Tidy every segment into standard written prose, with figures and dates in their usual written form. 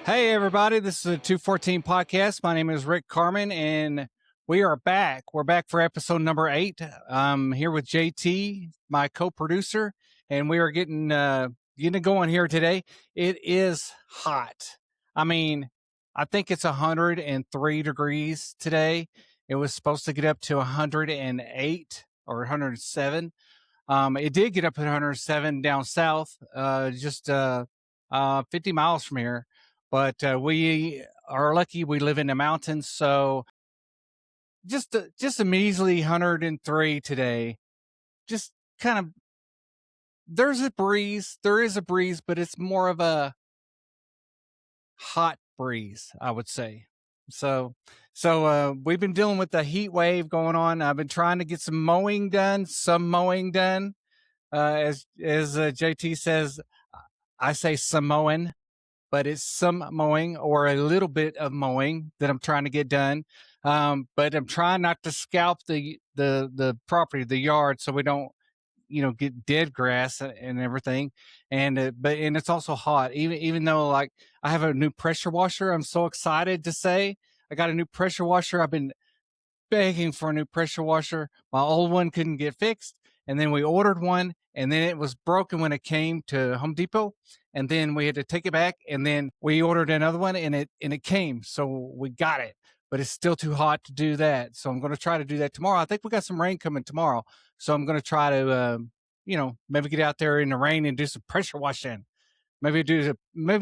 Hey, everybody. This is a 214 podcast. My name is Rick Carman, and we are back. We're back for episode number 8. I'm here with JT, my co-producer, and we are getting it going here today. It is hot. I mean, I think it's 103 degrees today. It was supposed to get up to 108 or 107. It did get up to 107 down south, just 50 miles from here. But we are lucky we live in the mountains, so just a measly 103 today. Just kind of there is a breeze, but it's more of a hot breeze, I would say. So we've been dealing with the heat wave going on. I've been trying to get some mowing done. As JT says, I say Samoan, but it's some mowing or a little bit of mowing that I'm trying to get done. But I'm trying not to scalp the property, the yard, so we don't, get dead grass and everything. And it's also hot, even though like I have a new pressure washer. I'm so excited to say I got a new pressure washer. I've been begging for a new pressure washer. My old one couldn't get fixed. And then we ordered one, and then it was broken when it came to Home Depot. And then we had to take it back, and then we ordered another one, and it came. So we got it, but it's still too hot to do that. So I'm going to try to do that tomorrow. I think we got some rain coming tomorrow, so I'm going to try to, maybe get out there in the rain and do some pressure washing. Maybe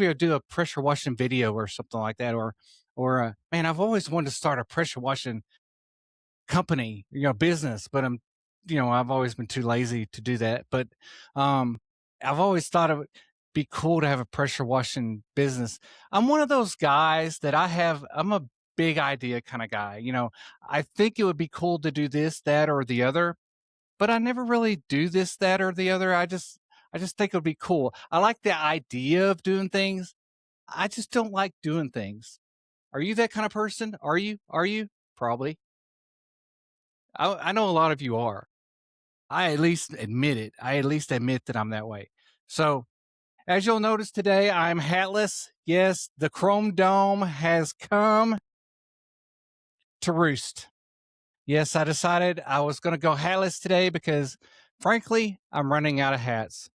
I'll do a pressure washing video or something like that. Or man, I've always wanted to start a pressure washing company, business, but I've always been too lazy to do that. But I've always thought it would be cool to have a pressure washing business. I'm one of those guys that I'm a big idea kind of guy. I think it would be cool to do this, that, or the other, but I never really do this, that, or the other. I just think it would be cool. I like the idea of doing things. I just don't like doing things. Are you that kind of person? Are you? Probably. I know a lot of you are. I at least admit it. I at least admit that I'm that way. So, as you'll notice today, I'm hatless. Yes, the Chrome Dome has come to roost. Yes, I decided I was going to go hatless today because, frankly, I'm running out of hats.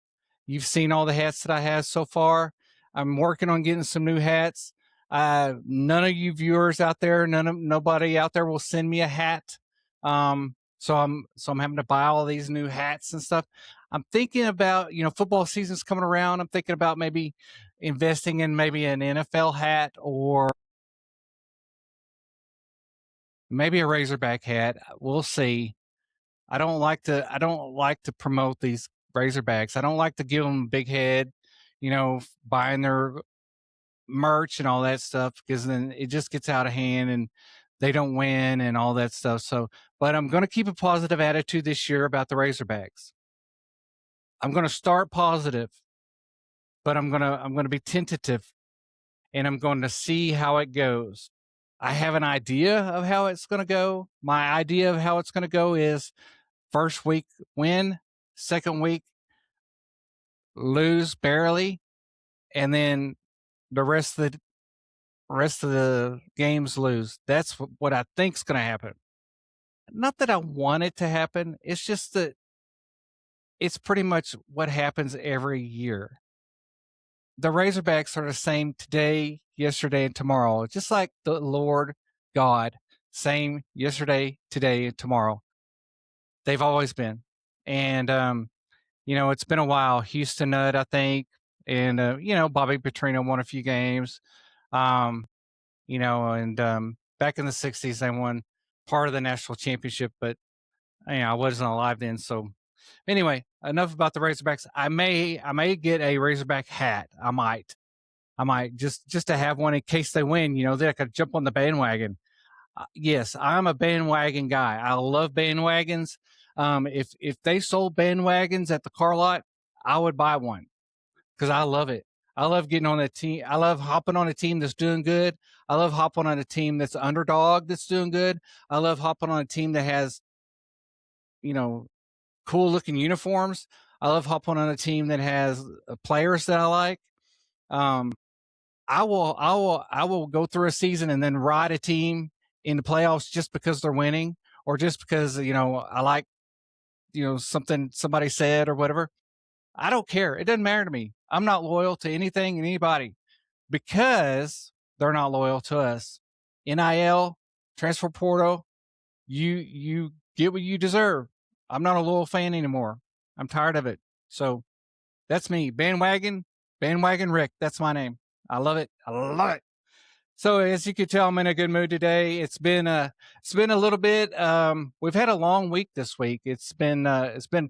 You've seen all the hats that I have so far. I'm working on getting some new hats. None of you viewers out there, nobody out there will send me a hat. So I'm having to buy all these new hats and stuff. I'm thinking about, football season's coming around. I'm thinking about maybe investing in maybe an NFL hat or maybe a Razorback hat. We'll see. I don't like to promote these Razorbacks. I don't like to give them a big head, buying their merch and all that stuff, because then it just gets out of hand and they don't win and all that stuff. So, but I'm going to keep a positive attitude this year about the Razorbacks. I'm going to start positive, but I'm going to be tentative, and I'm going to see how it goes. I have an idea of how it's going to go. My idea of how it's going to go is first week win, second week lose barely, and then the rest of the games lose. That's what I think's going to happen. Not that I want it to happen. It's just that it's pretty much what happens every year. The Razorbacks are the same today, yesterday, and tomorrow, just like the Lord God, same yesterday, today, and tomorrow. They've always been. And, it's been a while. Houston, I think, and, Bobby Petrino won a few games. And back in the 60s, they won part of the national championship, but I wasn't alive then. So anyway, enough about the Razorbacks. I may get a Razorback hat. I might just to have one in case they win, that I could jump on the bandwagon. Yes, I'm a bandwagon guy. I love bandwagons. If they sold bandwagons at the car lot, I would buy one because I love it. I love getting on a team. I love hopping on a team that's doing good. I love hopping on a team that's underdog that's doing good. I love hopping on a team that has, cool looking uniforms. I love hopping on a team that has players that I like. I will go through a season and then ride a team in the playoffs just because they're winning, or just because, I like, something somebody said or whatever. I don't care. It doesn't matter to me. I'm not loyal to anything and anybody because they're not loyal to us. NIL, transfer portal, you get what you deserve. I'm not a loyal fan anymore. I'm tired of it. So that's me. Bandwagon Rick. That's my name. I love it. I love it. So as you can tell, I'm in a good mood today. It's been a little bit. We've had a long week this week. It's been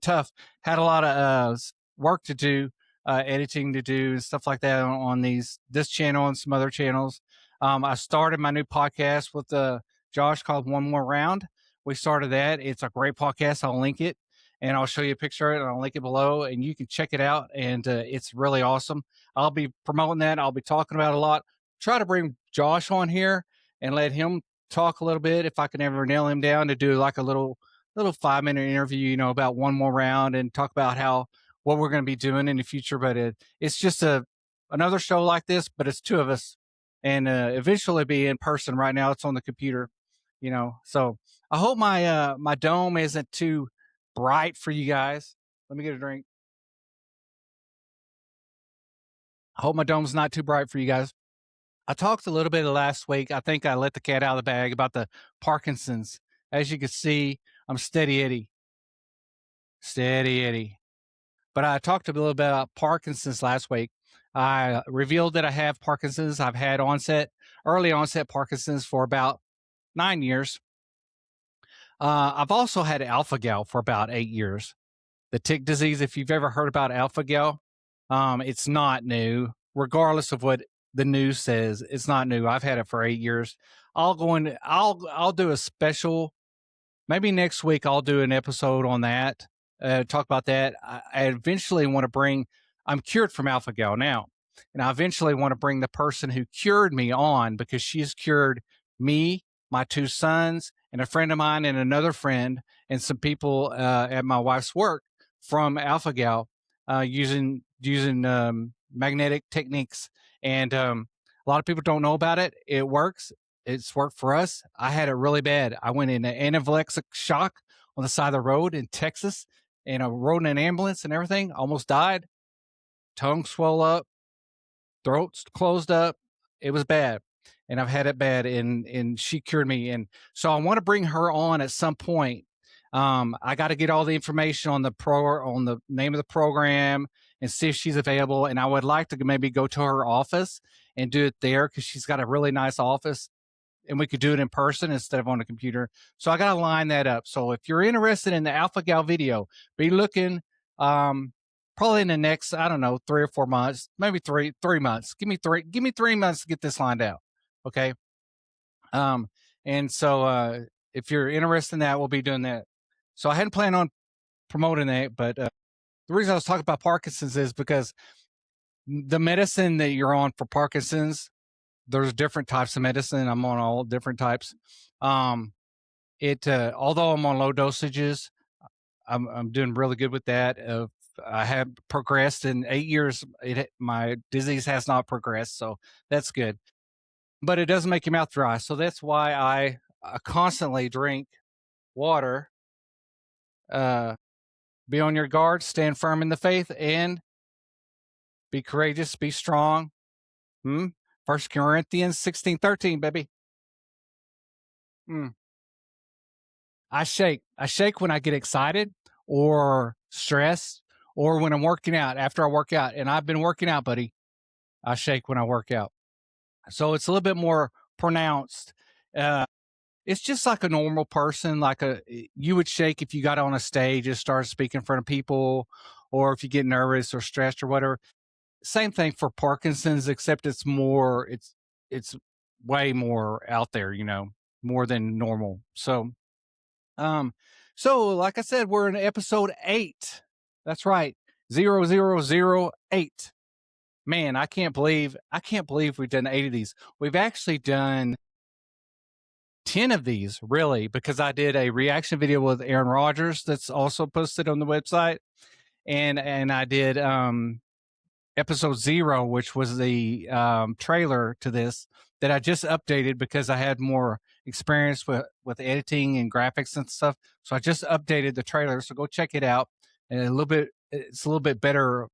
tough. Had a lot of work to do, editing to do, and stuff like that on this channel and some other channels. I started my new podcast with Josh called One More Round. We started that. It's a great podcast. I'll link it and I'll show you a picture of it and I'll link it below and you can check it out. And it's really awesome. I'll be promoting that. I'll be talking about it a lot. Try to bring Josh on here and let him talk a little bit if I can ever nail him down to do like a little 5-minute interview, about One More Round and talk about what we're going to be doing in the future. But it's just another show like this, but it's two of us, and eventually be in person. Right now it's on the computer, So I hope my dome isn't too bright for you guys. Let me get a drink. I hope my dome's not too bright for you guys. I talked a little bit last week. I think I let the cat out of the bag about the Parkinson's. As you can see, I'm steady Eddie. But I talked a little bit about Parkinson's last week. I revealed that I have Parkinson's. I've had early onset Parkinson's for about 9 years. I've also had alpha-gal for about 8 years. The tick disease, if you've ever heard about alpha-gal, it's not new. Regardless of what the news says, it's not new. I've had it for 8 years. I'll do a special, maybe next week I'll do an episode on that, talk about that. I eventually want to I'm cured from alpha-gal now, and I eventually want to bring the person who cured me on, because she's cured me, my 2 sons, and a friend of mine and another friend and some people at my wife's work from alpha-gal using magnetic techniques. And a lot of people don't know about it. It works. It's worked for us. I had it really bad. I went in an anaphylactic shock on the side of the road in Texas, and I rode in an ambulance and everything. Almost died. Tongue swelled up, throat closed up. It was bad, and I've had it bad. And she cured me. And so I want to bring her on at some point. I got to get all the information on the name of the program and see if she's available. And I would like to maybe go to her office and do it there, because she's got a really nice office, and we could do it in person instead of on the computer. So I got to line that up. So if you're interested in the alpha-gal video, be looking probably in the next, I don't know, 3 or 4 months, maybe 3 months. Give me 3 months to get this lined out. Okay. And so if you're interested in that, we'll be doing that. So I hadn't planned on promoting that, but the reason I was talking about Parkinson's is because the medicine that you're on for Parkinson's, there's different types of medicine. I'm on all different types. Although I'm on low dosages, I'm doing really good with that. I have progressed in 8 years. My disease has not progressed, so that's good. But it doesn't make your mouth dry, so that's why I constantly drink water. Be on your guard, stand firm in the faith, and be courageous, be strong. 1 Corinthians 16:13, baby. I shake when I get excited or stressed, or when I'm working out, after I work out. And I've been working out, buddy. I shake when I work out. So it's a little bit more pronounced. It's just like a normal person, you would shake if you got on a stage and started speaking in front of people, or if you get nervous or stressed or whatever. Same thing for Parkinson's, except it's way more out there, more than normal. So like I said, we're in episode 8. That's right. 0008. Man, I can't believe we've done 8 of these. We've actually done 10 of these, really, because I did a reaction video with Aaron Rodgers that's also posted on the website. And I did episode 0, which was the trailer to this that I just updated because I had more experience with editing and graphics and stuff. So I just updated the trailer. So go check it out. And it's a little bit better,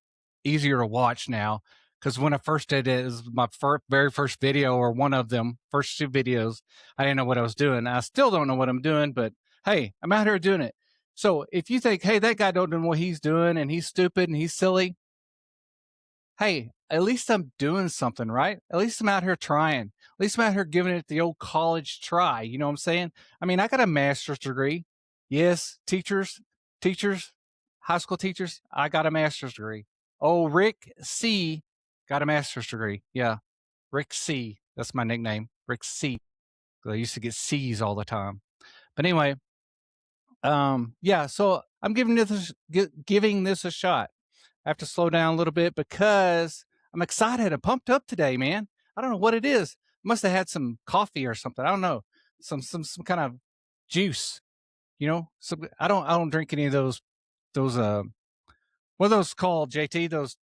easier to watch now. Because when I first did it, it was my very first video, or one of them, first 2 videos. I didn't know what I was doing. I still don't know what I'm doing, but hey, I'm out here doing it. So if you think, hey, that guy don't know what he's doing and he's stupid and he's silly, hey, at least I'm doing something, right? At least I'm out here trying. At least I'm out here giving it the old college try. You know what I'm saying? I mean, I got a master's degree. Yes, teachers, high school teachers, I got a master's degree. Oh, Rick C got a master's degree. Yeah, Rick C. That's my nickname, Rick C. I used to get C's all the time. But anyway, yeah. So I'm giving this a shot. I have to slow down a little bit because I'm excited. I'm pumped up today, man. I don't know what it is. Must have had some coffee or something. I don't know. Some kind of juice. You know, I don't drink any of those what are those called, JT? Those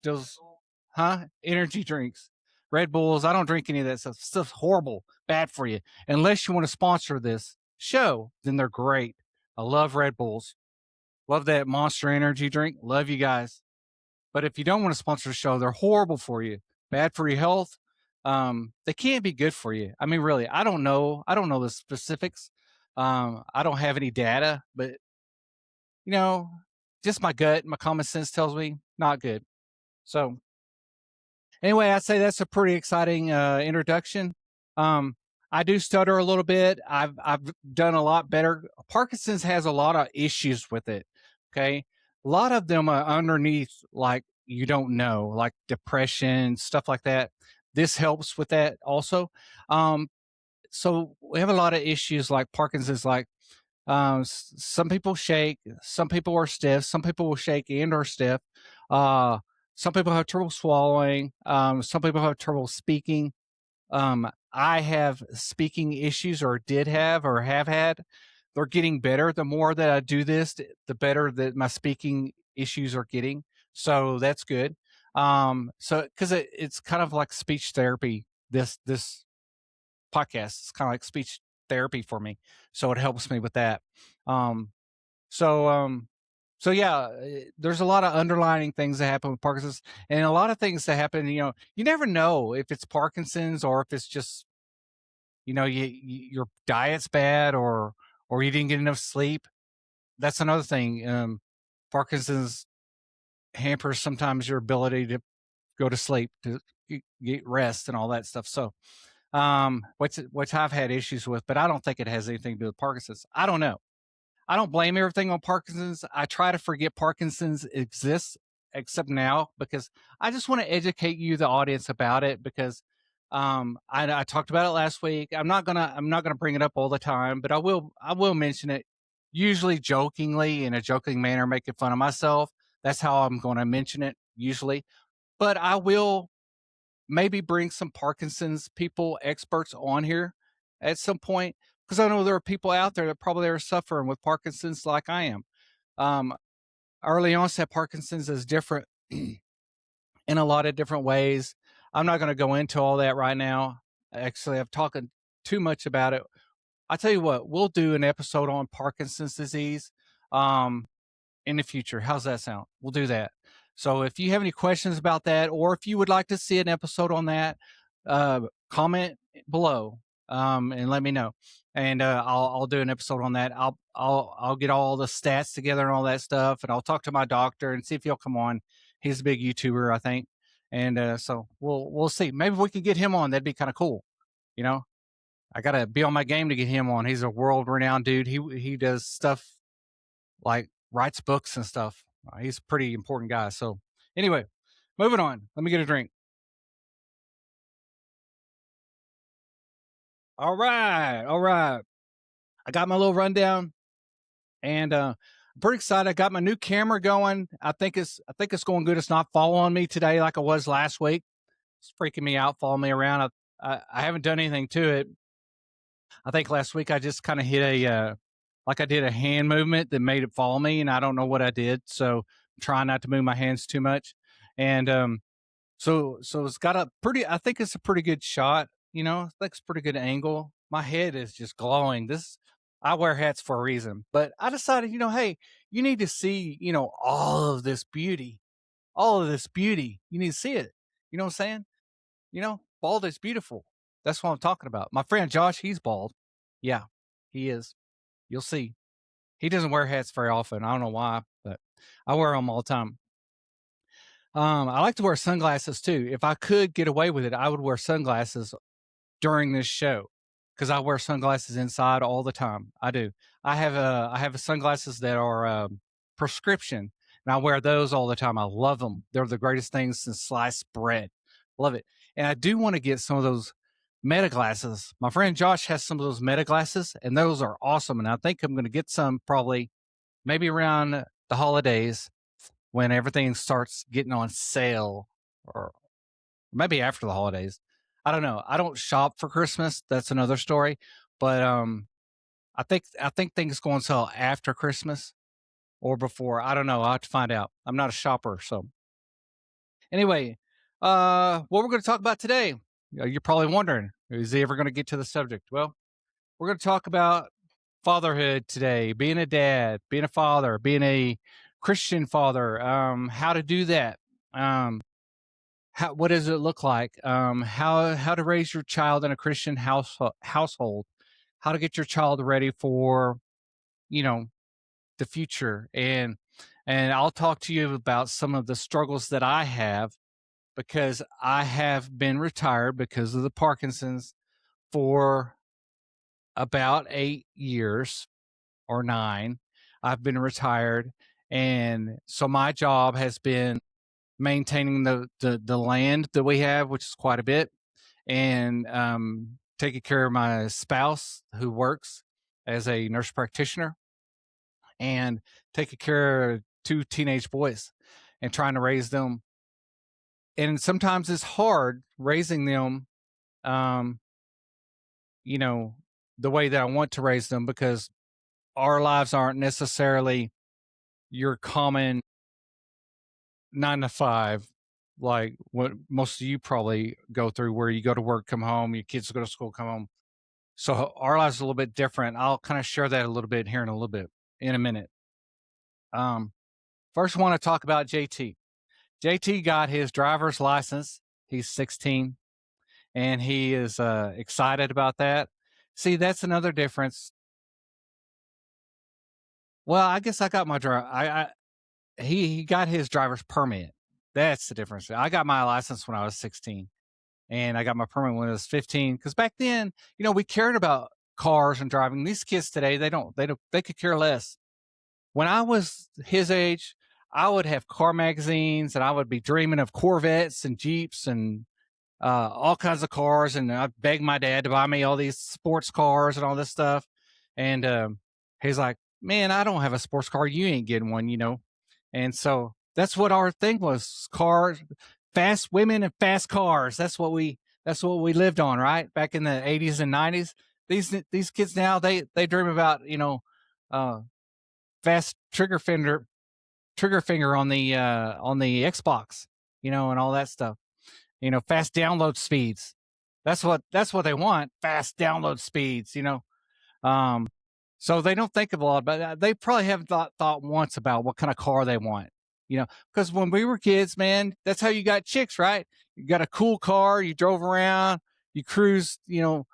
energy drinks. Red Bulls. I don't drink any of that stuff. Stuff's horrible, bad for you. Unless you want to sponsor this show, then they're great. I love Red Bulls. Love that Monster Energy drink. Love you guys. But if you don't want to sponsor the show, they're horrible for you, bad for your health. They can't be good for you. I mean, really, I don't know. I don't know the specifics. I don't have any data, but you know, just my gut, my common sense tells me not good. So anyway, I'd say that's a pretty exciting introduction. I do stutter a little bit. I've done a lot better. Parkinson's has a lot of issues with it. Okay, a lot of them are underneath, like you don't know, like depression, stuff like that. This helps with that also. So we have a lot of issues like Parkinson's, like some people shake, some people are stiff, some people will shake and are stiff. Some people have trouble swallowing. Some people have trouble speaking. I have speaking issues, or did have, or have had. They're getting better. The more that I do this, the better that my speaking issues are getting. So that's good. So because it's kind of like speech therapy. This podcast is kind of like speech therapy for me. So it helps me with that. Um, so so yeah, there's a lot of underlying things that happen with Parkinson's, and a lot of things that happen. You know, you never know if it's Parkinson's or if it's just, you know, your diet's bad, or you didn't get enough sleep. That's another thing. Parkinson's hampers sometimes your ability to go to sleep, to get rest and all that stuff. So, which I've had issues with, but I don't think it has anything to do with Parkinson's. I don't know. I don't blame everything on Parkinson's. I try to forget Parkinson's exists, except now, because I just want to educate you, the audience, about it, because I talked about it last week. I'm not gonna bring it up all the time, but I will mention it, usually jokingly, in a joking manner, making fun of myself. That's how I'm going to mention it usually. But I will maybe bring some Parkinson's people, experts on here at some point, because I know there are people out there that probably are suffering with Parkinson's like I am. Um, Early onset Parkinson's is different in a lot of different ways. I'm not going to go into all that right now. Actually, I've talked too much about it. I tell you what, we'll do an episode on Parkinson's disease in the future. How's that sound? We'll do that. So if you have any questions about that, or if you would like to see an episode on that, comment below and let me know, and I'll do an episode on that. I'll get all the stats together and all that stuff, and I'll talk to my doctor and see if he'll come on. He's a big YouTuber, I think, and so we'll see. Maybe we could get him on. That'd be kind of cool. You know, I gotta be on my game to get him on. He's a world renowned dude. He does stuff like writes books and stuff. He's a pretty important guy. So anyway, moving on. Let me get a drink. All right. All right. I got my little rundown, and I'm pretty excited. I got my new camera going. I think it's going good. It's not following me today like it was last week. It's freaking me out, following me around. I haven't done anything to it. I think last week I just kind of hit like I did a hand movement that made it follow me, and I don't know what I did. So I'm trying not to move my hands too much. And So it's got a pretty. I think it's a pretty good shot. I think it's a pretty good angle. My head is just glowing. I wear hats for a reason, but I decided, hey, you need to see, all of this beauty, all of this beauty. You need to see it. You know what I'm saying? Bald is beautiful. That's what I'm talking about. My friend Josh, he's bald. Yeah, he is. You'll see. He doesn't wear hats very often. I don't know why, but I wear them all the time. I like to wear sunglasses too. If I could get away with it, I would wear sunglasses during this show because I wear sunglasses inside all the time. I do. I have sunglasses that are prescription, and I wear those all the time. I love them. They're the greatest things since sliced bread. Love it. And I do want to get some of those meta glasses. My friend Josh has some of those meta glasses, and those are awesome. And I think I'm going to get some probably maybe around the holidays when everything starts getting on sale, or maybe after the holidays. I don't know. I don't shop for Christmas. That's another story. But I think things go on sale after Christmas or before. I don't know. I'll have to find out. I'm not a shopper. So anyway, what we're going to talk about today, you're probably wondering, is he ever going to get to the subject? Well, we're going to talk about fatherhood today, being a dad, being a father, being a Christian father, how to do that. What does it look like? How to raise your child in a Christian household, how to get your child ready for, you know, the future. And I'll talk to you about some of the struggles that I have because I have been retired because of the Parkinson's for about 8 years or 9. I've been retired. And so my job has been maintaining the land that we have, which is quite a bit, and taking care of my spouse who works as a nurse practitioner, and taking care of 2 teenage boys and trying to raise them. And sometimes it's hard raising them, um, the way that I want to raise them because our lives aren't necessarily your common 9 to 5, like what most of you probably go through, where you go to work, come home, your kids go to school, come home. So our lives are a little bit different. I'll kind of share that a little bit here in a minute. First, I want to talk about JT. JT got his driver's license. He's 16, and he is excited about that. See, that's another difference. Well, I guess I got my he got his driver's permit. That's the difference. I got my license when I was 16, and I got my permit when I was 15. Because back then, we cared about cars and driving. These kids today, they don't. They could care less. When I was his age, I would have car magazines, and I would be dreaming of Corvettes and Jeeps and all kinds of cars. And I'd beg my dad to buy me all these sports cars and all this stuff. And he's like, "Man, I don't have a sports car. You ain't getting one." And so that's what our thing was: cars, fast women, and fast cars. That's what we lived on, right? Back in the 80s and 90s. These kids now, they dream about fast trigger finger on the Xbox, and all that stuff. Fast download speeds. That's what they want. Fast download speeds. So they don't think of a lot, but they probably haven't thought once about what kind of car they want. Because when we were kids, man, that's how you got chicks, right? You got a cool car, you drove around, you cruised, you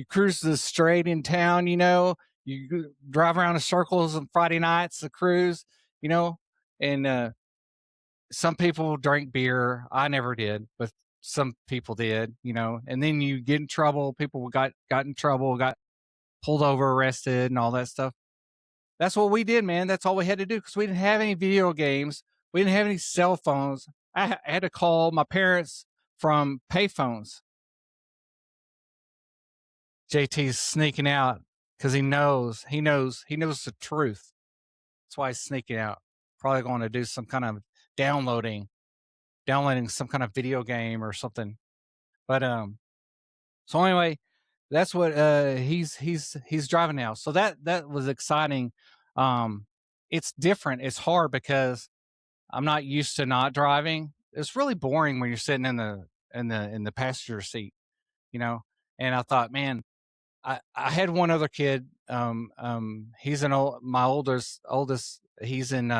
cruise the straight in town, you drive around in circles on Friday nights, the cruise, and some people drank beer. I never did, but some people did, and then you get in trouble. People got in trouble, got pulled over, arrested, and all that stuff. That's what we did, man. That's all we had to do because we didn't have any video games. We didn't have any cell phones. I had to call my parents from payphones. JT's sneaking out because he knows the truth. That's why he's sneaking out. Probably going to do some kind of downloading some kind of video game or something. But so anyway, that's what he's driving now. So that was exciting. It's different. It's hard because I'm not used to not driving. it's really boring when you're sitting in the passenger seat, you know. And I thought, man, I had one other kid. He's my oldest. He's in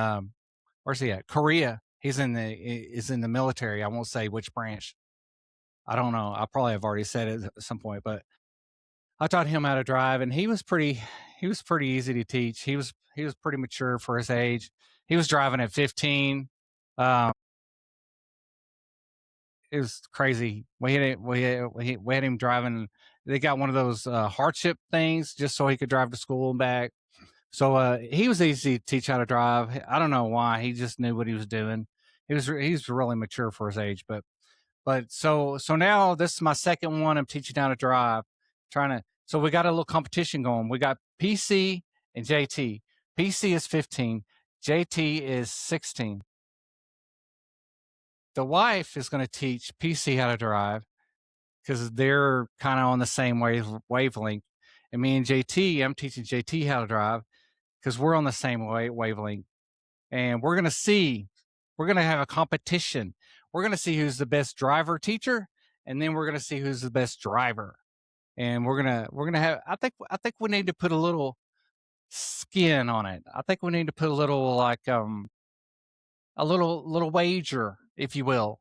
where's he at? Korea. He's in the military. I won't say which branch. I don't know. I probably have already said it at some point, but I taught him how to drive, and he was pretty easy to teach. He was pretty mature for his age. He was driving at 15. Um, it was crazy. We had him driving. They got one of those hardship things just so he could drive to school and back. So he was easy to teach how to drive. I don't know why. He just knew what he was doing. He's really mature for his age. But now this is my second one. I'm teaching how to drive. So we got a little competition going. We got PC and JT. PC is 15. JT is 16. The wife is going to teach PC how to drive because they're kind of on the same wavelength. And me and JT, I'm teaching JT how to drive because we're on the same wavelength. And we're going to have a competition. We're going to see who's the best driver teacher, and then we're going to see who's the best driver. And we're going to have, I think we need to put a little skin on it. I think we need to put a little a little wager, if you will,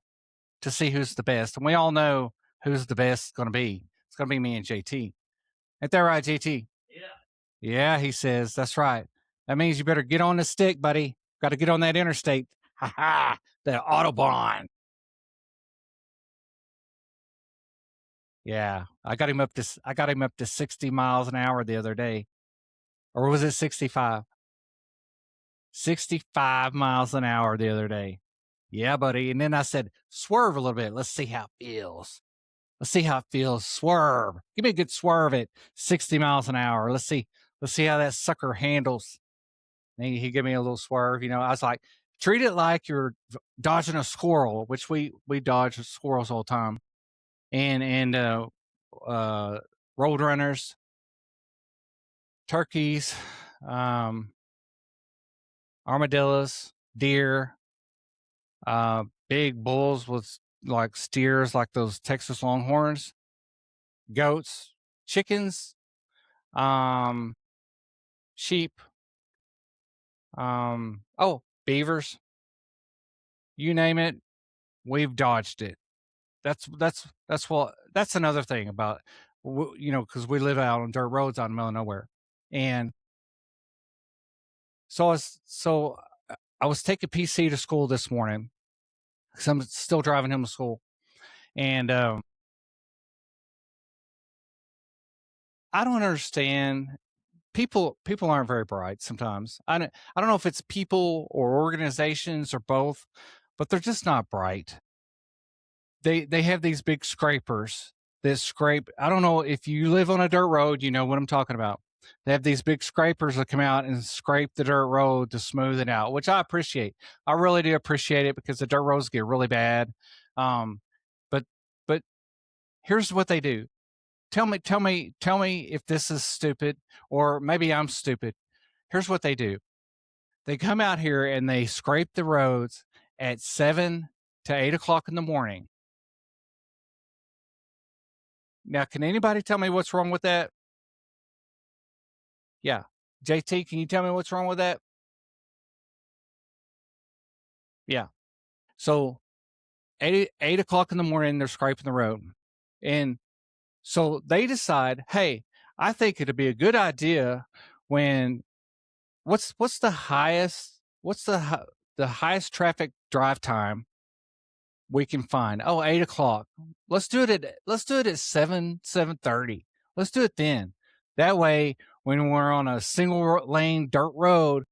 to see who's the best. And we all know who's the best going to be. It's going to be me and JT. Ain't that right, JT? Yeah. Yeah, he says. That's right. That means you better get on the stick, buddy. Got to get on that interstate. Ha ha. The Autobahn. Yeah. I got him up to 60 miles an hour the other day. Or was it 65? 65 miles an hour the other day. Yeah, buddy. And then I said, swerve a little bit. Let's see how it feels. Let's see how it feels. Swerve. Give me a good swerve at 60 miles an hour. Let's see how that sucker handles. And he gave me a little swerve. I was like, treat it like you're dodging a squirrel, which we dodge squirrels all the time. And road runners, turkeys, armadillos, deer, big bulls with like steers, like those Texas Longhorns, goats, chickens, sheep, beavers, you name it, we've dodged it. That's another thing about, because we live out on dirt roads out in the middle of nowhere. And so I was taking PC to school this morning because I'm still driving him to school. And I don't understand. People aren't very bright sometimes. I don't know if it's people or organizations or both, but they're just not bright. They have these big scrapers that scrape. I don't know if you live on a dirt road, you know what I'm talking about. They have these big scrapers that come out and scrape the dirt road to smooth it out, which I appreciate. I really do appreciate it because the dirt roads get really bad. But here's what they do. Tell me if this is stupid, or maybe I'm stupid. Here's what they do. They come out here and they scrape the roads at 7 to 8 o'clock in the morning. Now, can anybody tell me what's wrong with that? Yeah. JT, can you tell me what's wrong with that? Yeah. So 8 o'clock in the morning, they're scraping the road. And so they decide, hey, I think it'd be a good idea when what's the highest traffic drive time we can find? 8 o'clock. Let's do it at 7:30. Let's do it then. That way, when we're on a single lane dirt road,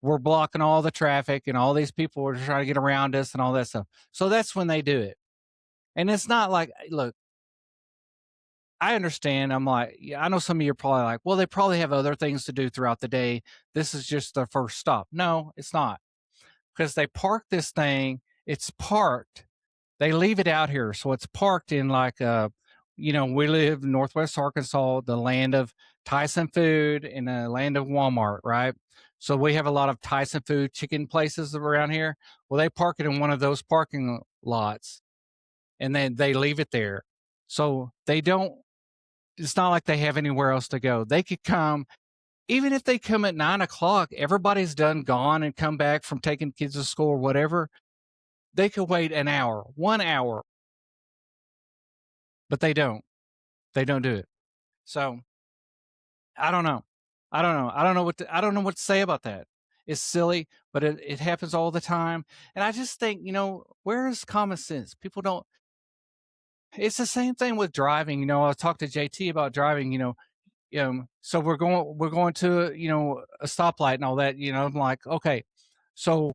we're blocking all the traffic and all these people are trying to get around us and all that stuff. So that's when they do it. And it's not like, look, I understand. I'm like, yeah, I know some of you are probably like, well, they probably have other things to do throughout the day. This is just their first stop. No, it's not. Because they park this thing. It's parked. They leave it out here. So it's parked in like, we live in Northwest Arkansas, the land of Tyson food and the land of Walmart, right? So we have a lot of Tyson food chicken places around here. Well, they park it in one of those parking lots, and then they leave it there. So they don't, it's not like they have anywhere else to go. They could come, even if they come at 9 o'clock, everybody's done gone and come back from taking kids to school or whatever. They could wait an hour, 1 hour, but they don't. They don't do it. So I don't know. I don't know. I don't know what to say about that. It's silly, but it happens all the time. And I just think, where is common sense? People don't. It's the same thing with driving. I talked to JT about driving. So we're going to a stoplight and all that. I'm like, okay, so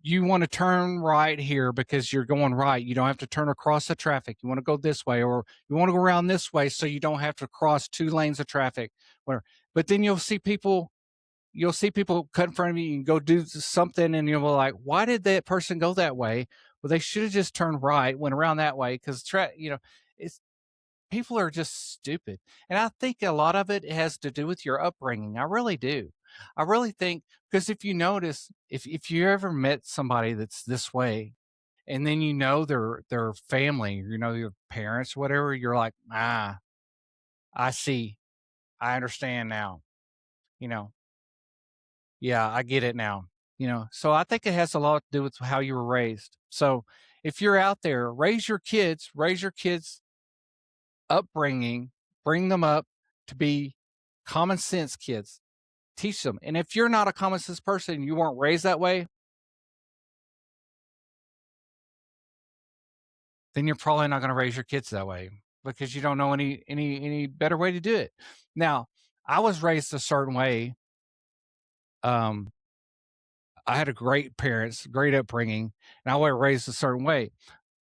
you want to turn right here because you're going right. You don't have to turn across the traffic. You want to go this way, or you want to go around this way so you don't have to cross 2 lanes of traffic. Whatever. But then you'll see people cut in front of you and go do something, and you're like, why did that person go that way? Well, they should have just turned right, went around that way, because it's people are just stupid. And I think a lot of it has to do with your upbringing. I really do. I really think, because if you notice, if you ever met somebody that's this way, and then their family, your parents, whatever, you're like, I see, I understand now. You know, yeah, I get it now. So I think it has a lot to do with how you were raised. So if you're out there, raise your kids upbringing, bring them up to be common sense kids. Teach them. And if you're not a common sense person, you weren't raised that way, then you're probably not going to raise your kids that way, because you don't know any better way to do it. Now, I was raised a certain way. I had a great parents, great upbringing, and I was raised a certain way.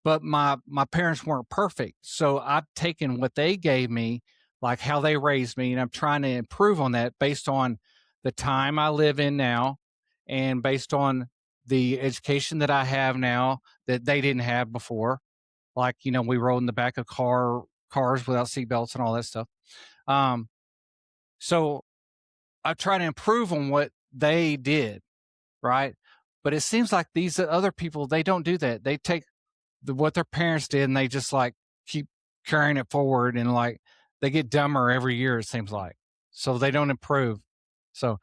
But my parents weren't perfect, so I've taken what they gave me, like how they raised me, and I'm trying to improve on that based on the time I live in now, and based on the education that I have now that they didn't have before. Like, we rode in the back of cars without seatbelts and all that stuff. Um, so I try to improve on what they did, right? But it seems like these other people, they don't do that. They take what their parents did, and they just like keep carrying it forward, and like they get dumber every year, it seems like. So they don't improve. So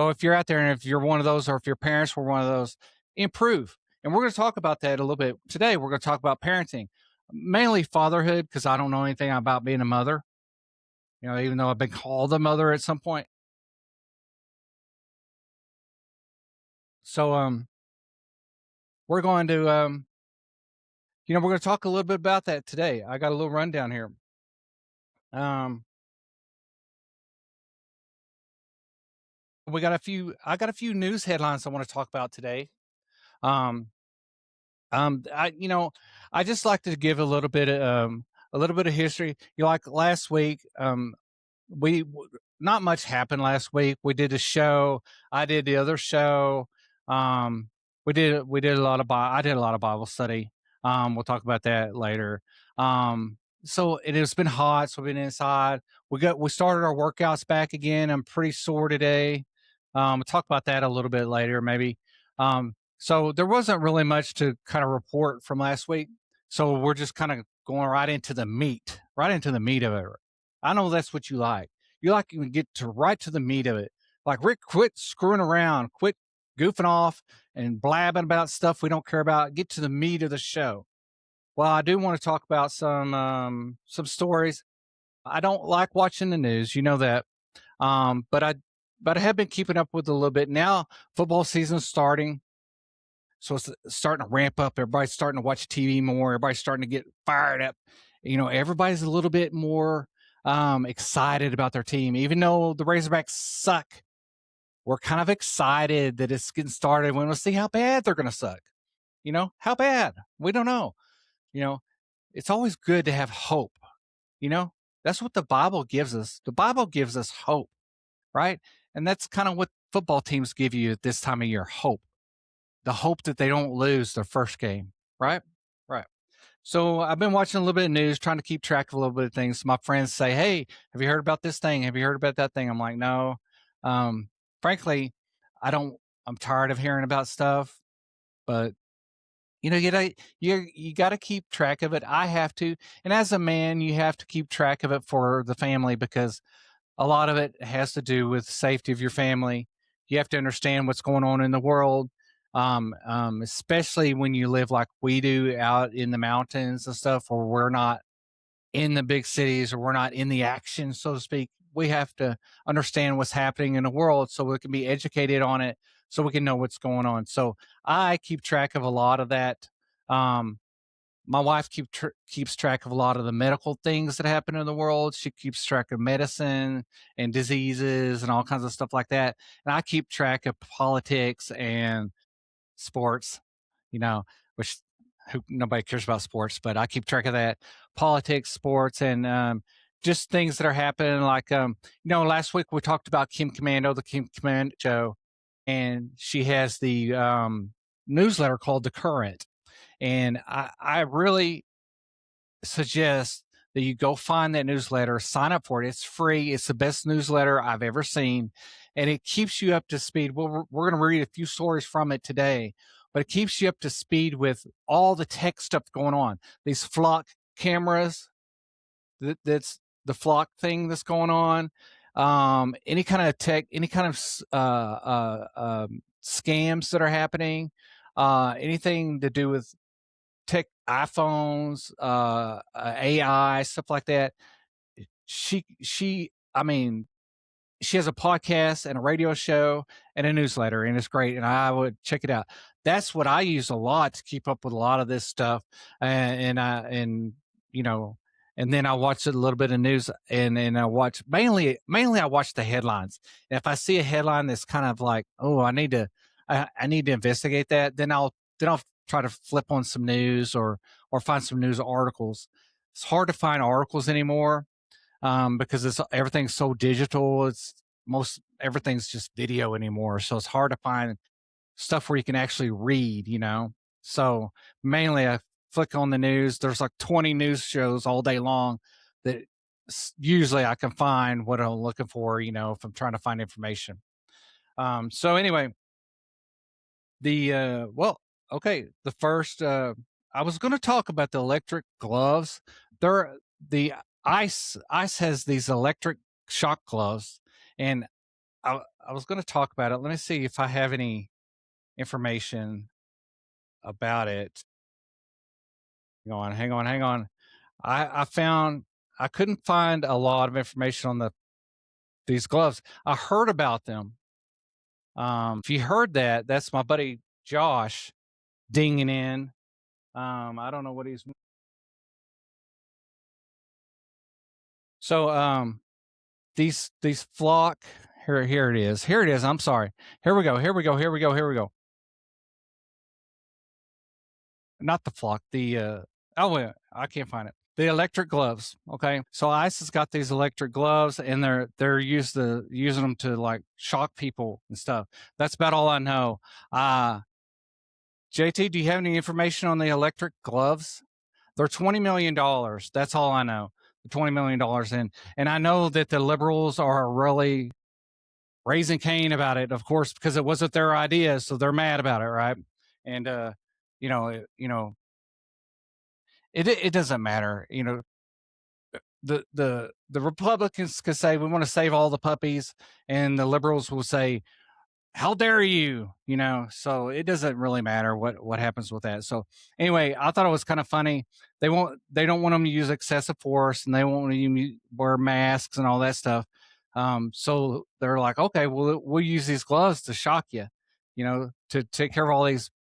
if you're out there, and if you're one of those, or if your parents were one of those, improve. And we're going to talk about that a little bit today. We're going to talk about parenting, mainly fatherhood, because I don't know anything about being a mother, even though I've been called a mother at some point. So we're going to we're going to talk a little bit about that today. I got a little rundown here. I got a few news headlines I want to talk about today. Um, I just like to give a little bit of history. Like last week, we not much happened last week. We did a show. I did the other show. Um, we did a lot of I did a lot of Bible study. We'll talk about that later. So it has been hot, so we've been inside. We started our workouts back again. I'm pretty sore today. We'll talk about that a little bit later, maybe. So there wasn't really much to kind of report from last week. So we're just kind of going right into the meat of it. I know that's what you like. You like to get right to the meat of it. Like, Rick, quit screwing around, quit goofing off and blabbing about stuff we don't care about. Get to the meat of the show. Well, I do want to talk about some stories. I don't like watching the news, you know that. But I have been keeping up with it a little bit. Now football season's starting, so it's starting to ramp up. Everybody's starting to watch TV more. Everybody's starting to get fired up. Everybody's a little bit more excited about their team, even though the Razorbacks suck. We're kind of excited that it's getting started. We want to see how bad they're going to suck. How bad? We don't know. It's always good to have hope. That's what the Bible gives us. The Bible gives us hope, right? And that's kind of what football teams give you at this time of year, hope. The hope that they don't lose their first game, right? Right. So I've been watching a little bit of news, trying to keep track of a little bit of things. My friends say, "Hey, have you heard about this thing? Have you heard about that thing?" I'm like, "No." Frankly, I don't. I'm tired of hearing about stuff, but you got to keep track of it. I have to, and as a man, you have to keep track of it for the family because a lot of it has to do with safety of your family. You have to understand what's going on in the world, especially when you live like we do out in the mountains and stuff, where we're not in the big cities or we're not in the action, so to speak. We have to understand what's happening in the world so we can be educated on it, so we can know what's going on. So I keep track of a lot of that. Um, my wife keeps track of a lot of the medical things that happen in the world. She keeps track of medicine and diseases and all kinds of stuff like that. And I keep track of politics and sports, you know, which nobody cares about sports, but I keep track of that. Politics, sports, and just things that are happening. Like, last week we talked about Kim Commando, the Kim Commando show, and she has the newsletter called The Current. And I really suggest that you go find that newsletter, sign up for it. It's free. It's the best newsletter I've ever seen. And it keeps you up to speed. Well, we're going to read a few stories from it today, but it keeps you up to speed with all the tech stuff going on. These flock cameras, that's the flock thing that's going on. Any kind of tech, any kind of scams that are happening, anything to do with tech, iPhones, AI, stuff like that. I mean, she has a podcast and a radio show and a newsletter, and it's great. And I would check it out. That's what I use a lot to keep up with a lot of this stuff. And you know, and then I watch a little bit of news, and I watch mainly I watch the headlines. And if I see a headline that's kind of like, oh, I need to investigate that, then I'll try to flip on some news or find some news articles. It's hard to find articles anymore because everything's so digital. It's most everything's just video anymore, so it's hard to find stuff where you can actually read. So mainly I flick on the news. There's like 20 news shows all day long that usually I can find what I'm looking for. If I'm trying to find information. So anyway, the first I was going to talk about the electric gloves. The ice has these electric shock gloves, and I was going to talk about it. Let me see if I have any information about it. Hang on. I couldn't find a lot of information on these gloves. I heard about them. If you heard that, that's my buddy Josh dinging in. I don't know what he's. So these flock. Here it is. Here it is. I'm sorry. Here we go. Not the flock. I can't find it. The electric gloves. Okay. So ICE has got these electric gloves, and they're using them to like shock people and stuff. That's about all I know. JT, do you have any information on the electric gloves? They're $20 million. That's all I know. $20 million, and I know that the liberals are really raising Cain about it, of course, because it wasn't their idea, so they're mad about it, right? And you know, you know, it doesn't matter. The Republicans could say we want to save all the puppies, and the liberals will say, how dare you? So it doesn't really matter what happens with that. So anyway, I thought it was kind of funny. They don't want them to use excessive force, and they won't even wear masks and all that stuff. So they're like, okay, we'll use these gloves to shock you, to take care of all these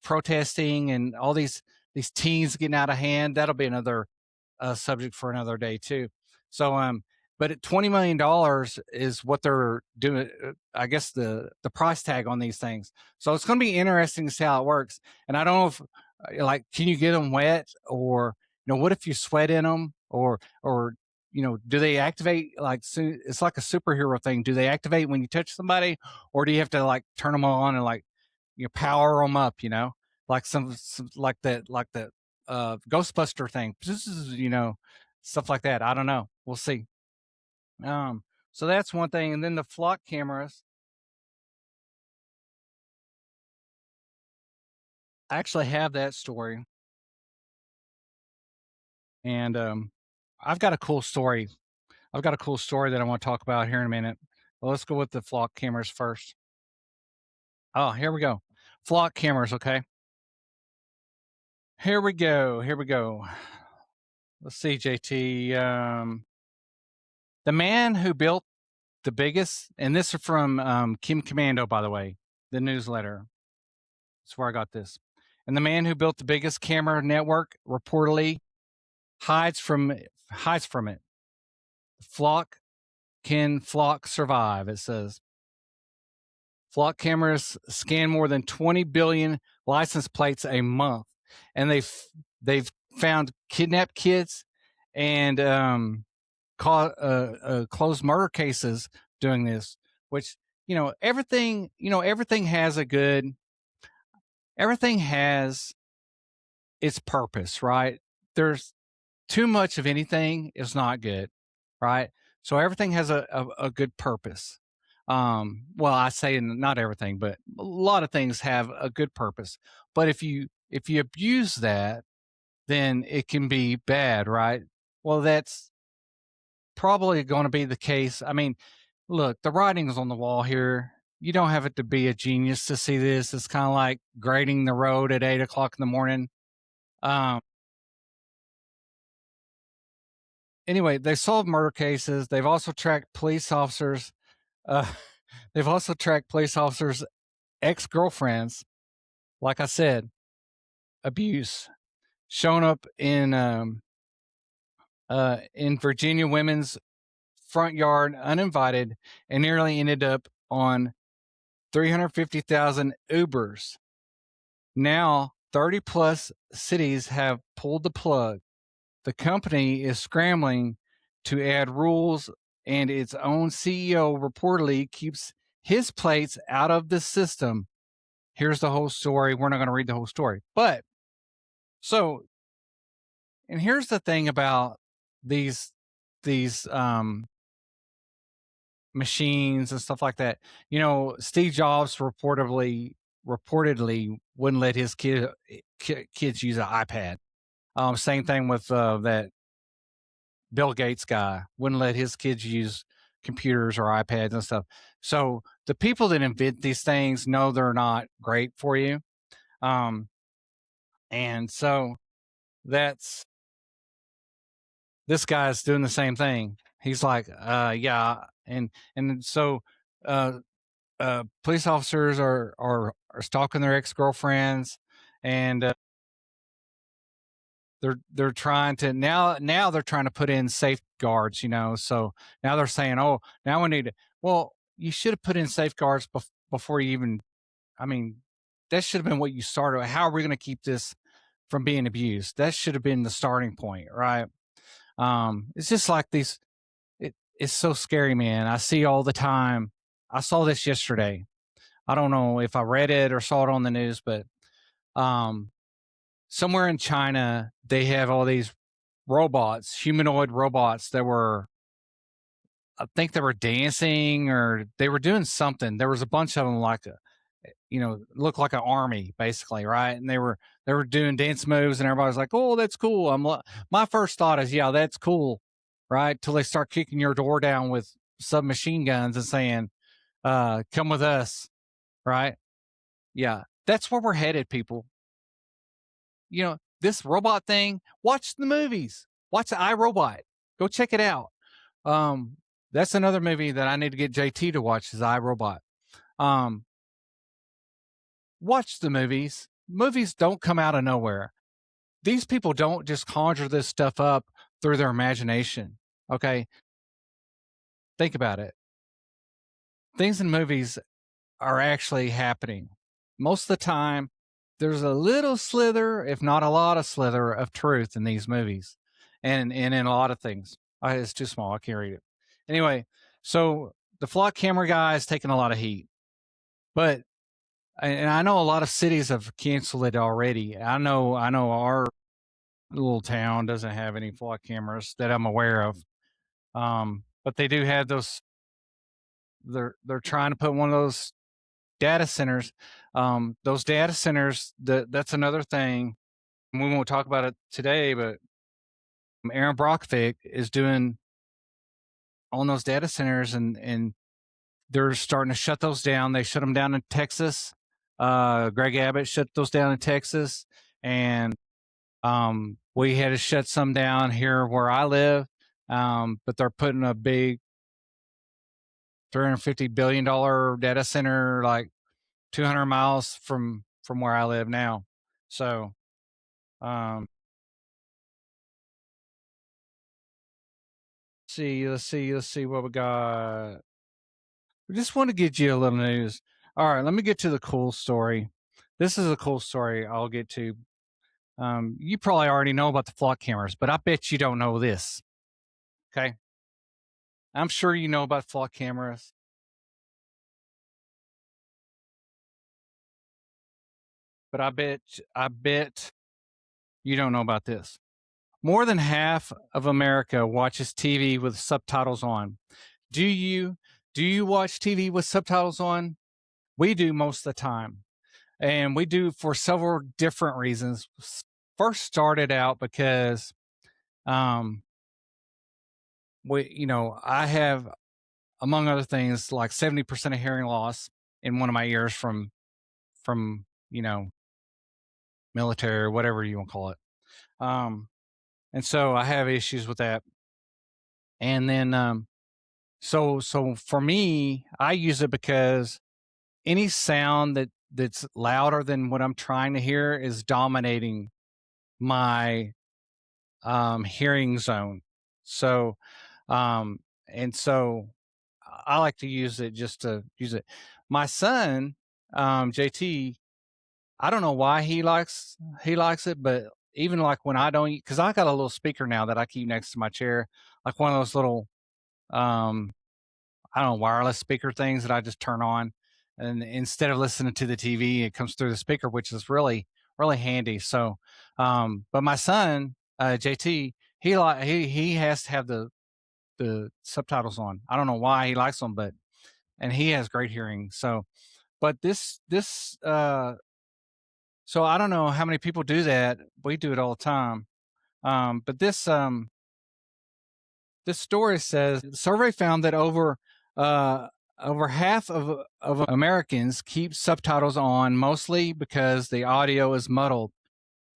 protesting and all these teens getting out of hand. That'll be another subject for another day too. So but at $20 million is what they're doing. I guess the price tag on these things. So it's going to be interesting to see how it works. And I don't know if like, can you get them wet, or what if you sweat in them, or do they activate like it's like a superhero thing? Do they activate when you touch somebody, or do you have to like turn them on and like power them up? Like some like that Ghostbuster thing, stuff like that. I don't know. We'll see. So that's one thing. And then the flock cameras. I actually have that story, and I've got a cool story. I've got a cool story that I want to talk about here in a minute. Well, let's go with the flock cameras first. Oh, here we go. Flock cameras, okay? Here we go. Here we go. Let's see, JT. The man who built the biggest, and this is from Kim Commando, by the way, the newsletter. That's where I got this. And the man who built the biggest camera network reportedly hides from it. Flock can flock survive? It says flock cameras scan more than 20 billion license plates a month, and they've found kidnapped kids and closed murder cases doing this. Which everything everything has its purpose, right? There's too much of anything is not good, right? So everything has a good purpose. Well, I say not everything, but a lot of things have a good purpose. But if you abuse that, then it can be bad, right? Well, that's probably going to be the case. I mean, look, the writing's on the wall here. You don't have it to be a genius to see this. It's kind of like grading the road at 8 o'clock in the morning. Anyway, they solve murder cases. They've also tracked police officers. They've also tracked police officers' ex-girlfriends. Like I said, abuse shown up in Virginia women's front yard uninvited, and nearly ended up on 350,000 Ubers. Now, 30 plus cities have pulled the plug. The company is scrambling to add rules, and its own CEO reportedly keeps his plates out of the system. Here's the whole story. We're not going to read the whole story. But so, and here's the thing about these machines and stuff like that. Steve Jobs reportedly wouldn't let his kids use an iPad. Same thing with that Bill Gates guy wouldn't let his kids use computers or iPads and stuff. So the people that invent these things know they're not great for you. And so that's this guy's doing the same thing. He's like, yeah. And so police officers are stalking their ex-girlfriends, and they're trying to now they're trying to put in safeguards, so now they're saying, oh, now we need to, well, you should have put in safeguards before you even, I mean, that should have been what you started. How are we going to keep this from being abused? That should have been the starting point, right? It's just like these, it's so scary, man. I see all the time. I saw this yesterday. I don't know if I read it or saw it on the news, but somewhere in China, they have all these robots, humanoid robots that were, I think they were dancing or they were doing something. There was a bunch of them, like looked like an army basically, right? And they were doing dance moves, and everybody's like, "Oh, that's cool." My first thought is, "Yeah, that's cool," right? Till they start kicking your door down with submachine guns and saying, "Come with us," right? Yeah, that's where we're headed, people. This robot thing, watch the movies. Watch I, Robot. Go check it out. That's another movie that I need to get JT to watch is I, Robot. Watch the movies. Movies don't come out of nowhere. These people don't just conjure this stuff up through their imagination. Okay? Think about it. Things in movies are actually happening. Most of the time, there's a little slither, if not a lot of slither, of truth in these movies and in a lot of things. It's too small. I can't read it. Anyway, so the flock camera guy is taking a lot of heat. But, and I know a lot of cities have canceled it already. I know our little town doesn't have any flock cameras that I'm aware of. But they do have those. They're trying to put one of those data centers. Those data centers, that's another thing. We won't talk about it today, but Aaron Brockvik is doing on those data centers, and they're starting to shut those down. They shut them down in Texas. Greg Abbott shut those down in Texas, and we had to shut some down here where I live. But they're putting a big $350 billion data center like 200 miles from where I live now. So, let's see what we got. We just want to get you a little news. All right, let me get to the cool story. This is a cool story I'll get to. You probably already know about the flock cameras, but I bet you don't know this. Okay. I'm sure you know about flock cameras. But I bet you don't know about this. More than half of America watches TV with subtitles on. Do you watch TV with subtitles on? We do most of the time. And we do for several different reasons. First started out because I have, among other things, like 70% of hearing loss in one of my ears from military or whatever you want to call it. And so I have issues with that. And then so for me, I use it because any sound that's louder than what I'm trying to hear is dominating my hearing zone. So and so I like to use it just to use it. My son, JT, I don't know why he likes it, but even like when I don't, because I got a little speaker now that I keep next to my chair, like one of those little, I don't know, wireless speaker things that I just turn on, and instead of listening to the TV, it comes through the speaker, which is really handy. So, but my son, JT, he has to have the subtitles on. I don't know why he likes them, and he has great hearing. So, but so I don't know how many people do that. We do it all the time. But this story says the survey found that over half of Americans keep subtitles on, mostly because the audio is muddled.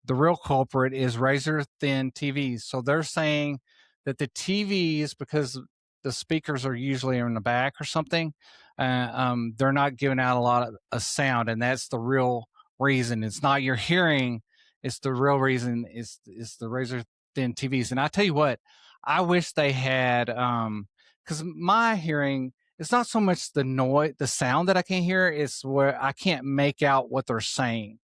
The real culprit is razor thin TVs. So they're saying that the TVs, because the speakers are usually in the back or something, they're not giving out a lot of sound, and that's the real reason. It's not your hearing; it's the real reason. It's the razor thin TVs. And I tell you what, I wish they had, because my hearing, it's not so much the noise, the sound that I can't hear. It's where I can't make out what they're saying.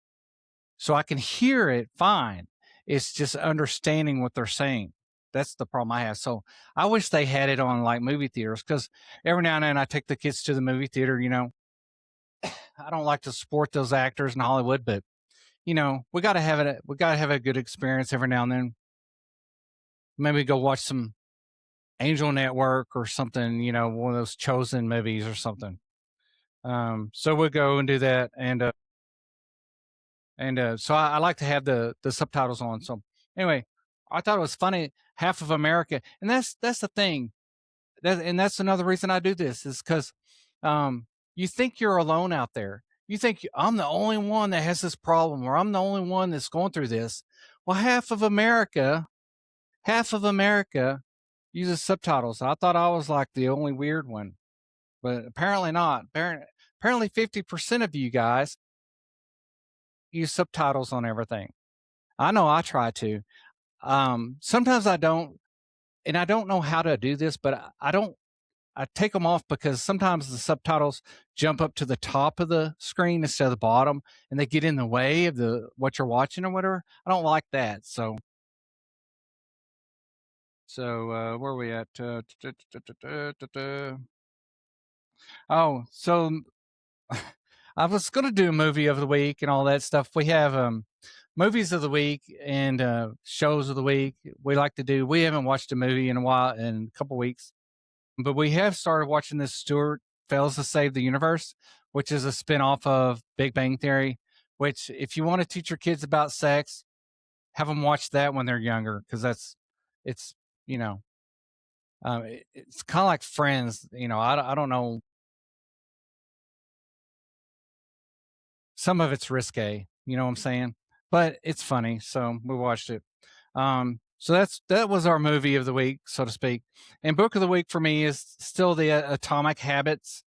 So I can hear it fine. It's just understanding what they're saying. That's the problem I have. So I wish they had it on like movie theaters, because every now and then I take the kids to the movie theater. I don't like to support those actors in Hollywood, but we got to have it. We got to have a good experience every now and then. Maybe go watch some Angel Network or something. One of those Chosen movies or something. So we'll go and do that, and so I like to have the subtitles on. So anyway, I thought it was funny. Half of America, and that's the thing. And that's another reason I do this, is because you think you're alone out there. You think I'm the only one that has this problem, or I'm the only one that's going through this. Well, half of America uses subtitles. I thought I was like the only weird one, but apparently not. Apparently 50% of you guys use subtitles on everything. I know I try to. Sometimes I don't, and I don't know how to do this, but I take them off because sometimes the subtitles jump up to the top of the screen instead of the bottom, and they get in the way of what you're watching or whatever. I don't like that. So where are we at? Oh, so I was going to do a movie of the week and all that stuff. We have movies of the week and shows of the week. We like to do. We haven't watched a movie in a couple weeks, but we have started watching this Stuart Fails to Save the Universe, which is a spinoff of Big Bang Theory. Which, if you want to teach your kids about sex, have them watch that when they're younger, because it's you know it's kind of like Friends. I don't know. Some of it's risque, you know what I'm saying? But it's funny, so we watched it. So that was our movie of the week, so to speak. And book of the week for me is still the Atomic Habits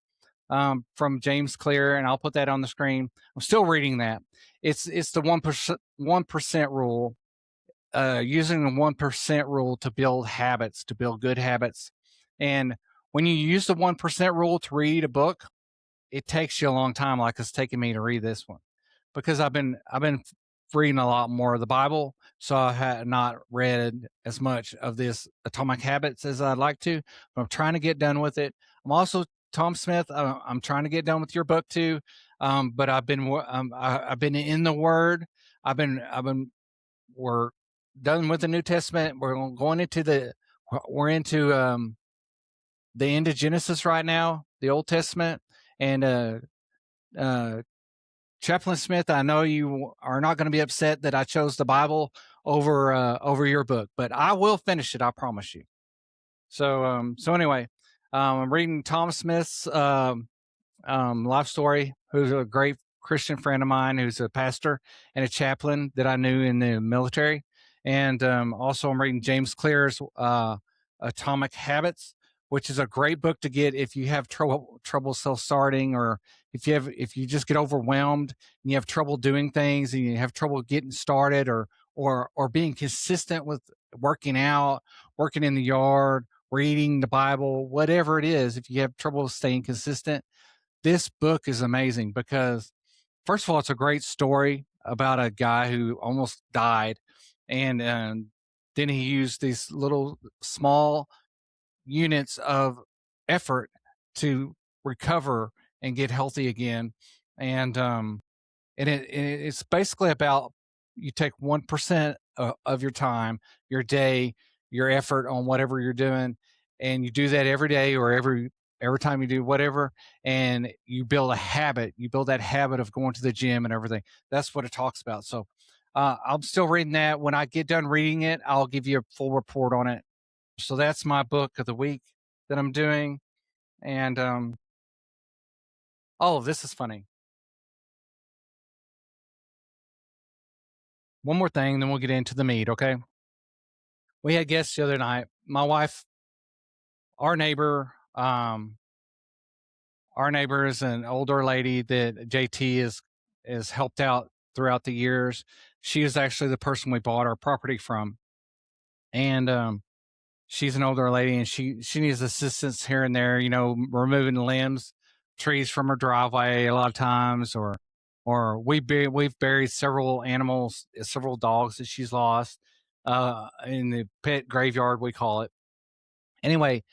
from James Clear, and I'll put that on the screen. I'm still reading that. It's the 1% rule, using the 1% rule to build habits, to build good habits. And when you use the 1% rule to read a book, it takes you a long time, like it's taking me to read this one, because I've been reading a lot more of the Bible, so I had not read as much of this Atomic Habits as I'd like to. But I'm trying to get done with it. I'm also Tom Smith. I'm trying to get done with your book too, but I've been in the Word. We're done with the New Testament. We're into the end of Genesis right now, the Old Testament. And Chaplain Smith, I know you are not going to be upset that I chose the Bible over your book, but I will finish it. I promise you. So anyway, I'm reading Tom Smith's life story, who's a great Christian friend of mine, who's a pastor and a chaplain that I knew in the military. And also I'm reading James Clear's Atomic Habits, which is a great book to get if you have trouble self-starting, or if you just get overwhelmed and you have trouble doing things and you have trouble getting started, or being consistent with working out, working in the yard, reading the Bible, whatever it is. If you have trouble staying consistent, this book is amazing because, first of all, it's a great story about a guy who almost died, and then he used these little small units of effort to recover and get healthy again. And it's basically about, you take 1% of your time, your day, your effort on whatever you're doing, and you do that every day, or every time you do whatever, and you build a habit. You build that habit of going to the gym and everything. That's what it talks about. So I'm still reading that. When I get done reading it, I'll give you a full report on it. So that's my book of the week that I'm doing. And this is funny. One more thing, then we'll get into the meat, okay? We had guests the other night. My wife, our neighbor is an older lady that JT is helped out throughout the years. She is actually the person we bought our property from. And she's an older lady, and she needs assistance here and there, removing limbs, trees from her driveway a lot of times, or we've buried several animals, several dogs that she's lost in the pet graveyard, we call it. Anyway,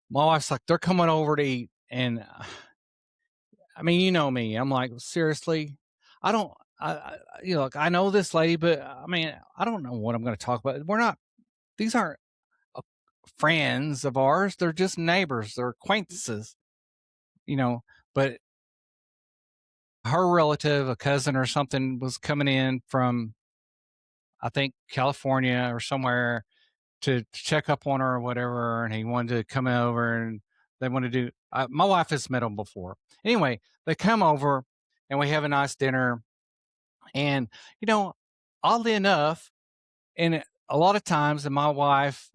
my wife's like, they're coming over to eat, and I mean, you know me, I'm like, seriously, I don't, look, I know this lady, but I mean, I don't know what I'm going to talk about. These aren't friends of ours. They're just neighbors. They're acquaintances, but her relative, a cousin or something, was coming in from, I think, California or somewhere to check up on her or whatever. And he wanted to come over, and they want to do, my wife has met them before. Anyway, they come over and we have a nice dinner. And, oddly enough, and a lot of times, and my wife,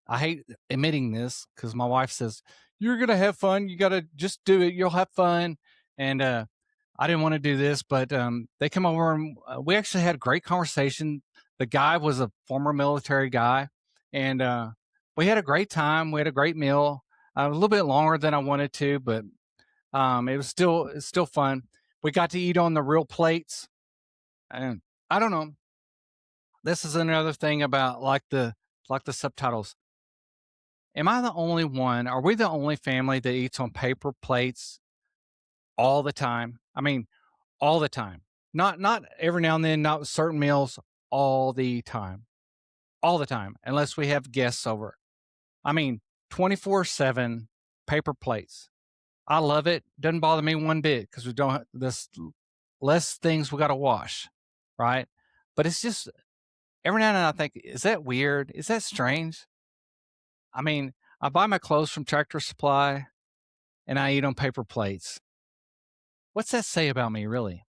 I hate admitting this because my wife says, you're going to have fun. You got to just do it. You'll have fun. And I didn't want to do this, but they come over, and we actually had a great conversation. The guy was a former military guy, and we had a great time. We had a great meal, a little bit longer than I wanted to, but it's still fun. We got to eat on the real plates. And I don't know. This is another thing about like the subtitles. Am I the only one? Are we the only family that eats on paper plates all the time? I mean, all the time. Not every now and then, not with certain meals, all the time. All the time, unless we have guests over. I mean, 24/7 paper plates. I love it. Doesn't bother me one bit because we don't have this less things we got to wash, right? But it's just every now and then I think, is that weird? Is that strange? I mean, I buy my clothes from Tractor Supply and I eat on paper plates. What's that say about me, really?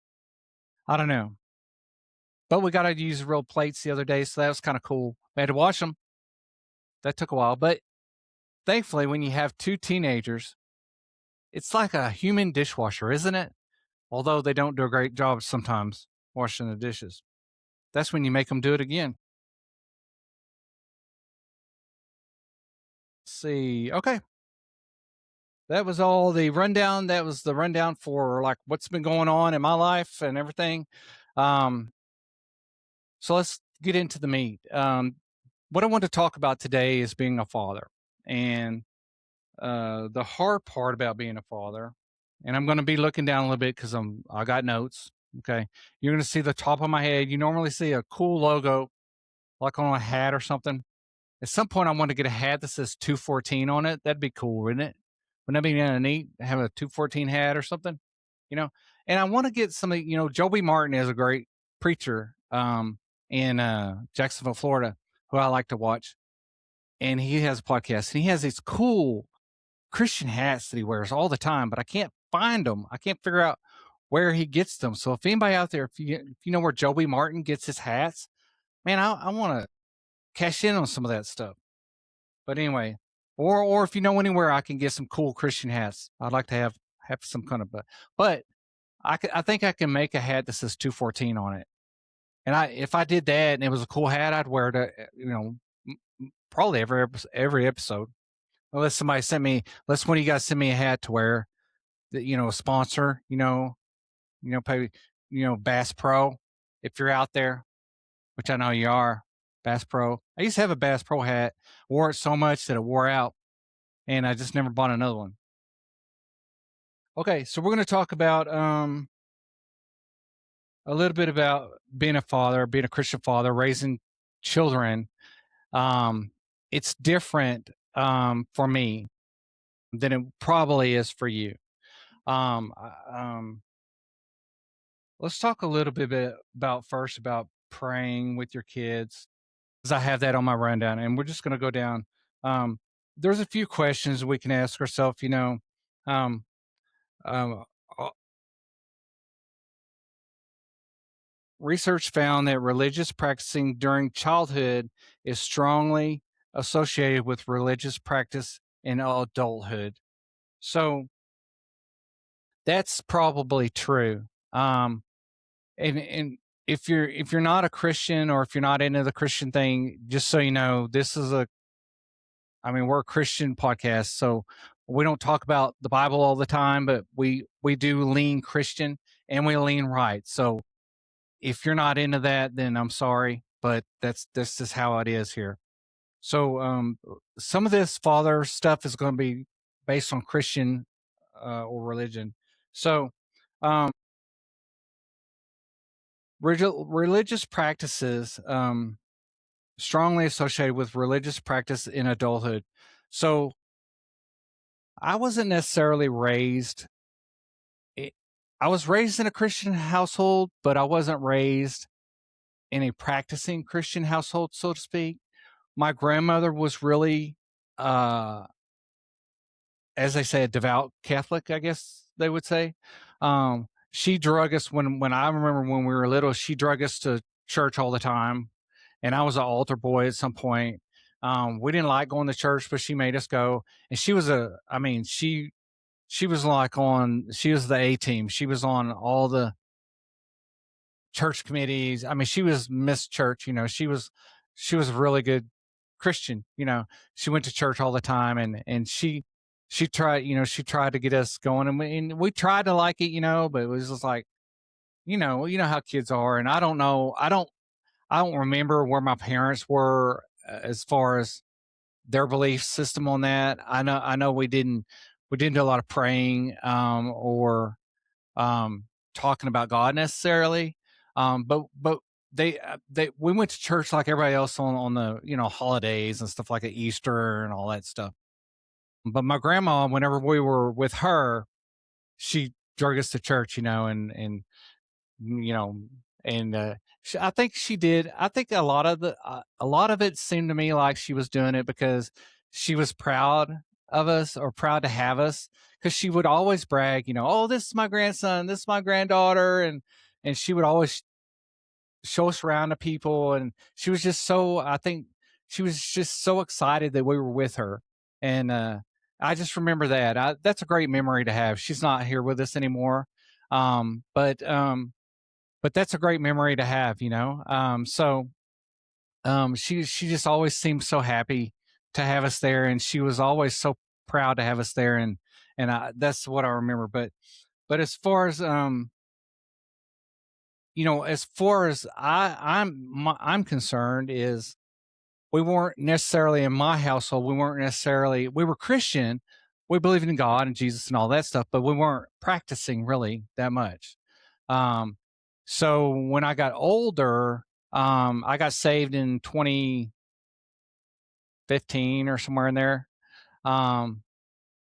I don't know. But we got to use real plates the other day, so that was kind of cool. We had to wash them. That took a while, but thankfully, when you have two teenagers, it's like a human dishwasher, isn't it? Although they don't do a great job sometimes washing the dishes. That's when you make them do it again. Let's see. Okay. That was all the rundown. That was the rundown for like what's been going on in my life and everything. So let's get into the meat. What I want to talk about today is being a father and the hard part about being a father. And I'm going to be looking down a little bit because I got notes. Okay, you're going to see the top of my head. You normally see a cool logo, like on a hat or something. At some point, I want to get a hat that says 214 on it. That'd be cool, wouldn't it? Wouldn't that be kind of neat? Have a 214 hat or something, you know? And I want to get something, Joby Martin is a great preacher in Jacksonville, Florida, who I like to watch. And he has a podcast and he has these cool Christian hats that he wears all the time, but I can't find them. I can't figure out where he gets them. So if anybody out there, if you know where Joby Martin gets his hats, man, I want to cash in on some of that stuff. But anyway, or if you know anywhere I can get some cool Christian hats, I'd like to have some kind of. But I think I can make a hat that says 214 on it. And if I did that and it was a cool hat, I'd wear it. Probably every episode. Unless somebody unless one of you guys send me a hat to wear, that a sponsor, pay, Bass Pro, if you're out there, which I know you are, Bass Pro. I used to have a Bass Pro hat, wore it so much that it wore out, and I just never bought another one. Okay, so we're going to talk about a little bit about being a father, being a Christian father, raising children. It's different for me than it probably is for you. Let's talk a little bit about praying with your kids, because I have that on my rundown, and we're just going to go down. There's a few questions we can ask ourselves. Um, um, research found that religious practicing during childhood is strongly associated with religious practice in adulthood. So that's probably true. And if you're not a Christian, or if you're not into the Christian thing, just so you know, we're a Christian podcast, so we don't talk about the Bible all the time, but we do lean Christian and we lean right. So if you're not into that, then I'm sorry, but this is how it is here. So some of this father stuff is going to be based on Christian or religion. So religious practices strongly associated with religious practice in adulthood. So I wasn't necessarily raised. I was raised in a Christian household, but I wasn't raised in a practicing Christian household, so to speak. My grandmother was really, as they say, a devout Catholic, I guess they would say. She drug us when I remember when we were little. She drug us to church all the time, and I was an altar boy at some point. We didn't like going to church, but she made us go. And she was she was she was the A team. She was on all the church committees. She was Miss Church, she was a really good Christian, she went to church all the time, and she tried, she tried to get us going, and we tried to like it, but it was just like, you know how kids are. And I don't know. I don't remember where my parents were as far as their belief system on that. I know we didn't do a lot of praying or talking about God necessarily. But they we went to church like everybody else on the holidays and stuff like Easter and all that stuff. But my grandma, whenever we were with her, she drug us to church, and you know, and I think she did. I think a lot of it seemed to me like she was doing it because she was proud of us or proud to have us. Because she would always brag, oh, this is my grandson, this is my granddaughter, and she would always show us around to people, and she was just so. I think she was just so excited that we were with her, and I just remember that. That's a great memory to have. She's not here with us anymore, but that's a great memory to have. She just always seemed so happy to have us there, and she was always so proud to have us there, and that's what I remember. But as far as I'm concerned, is we weren't necessarily in my household. We were Christian. We believed in God and Jesus and all that stuff, but we weren't practicing really that much. Um, so when I got older, I got saved in 2015 or somewhere in there. Um,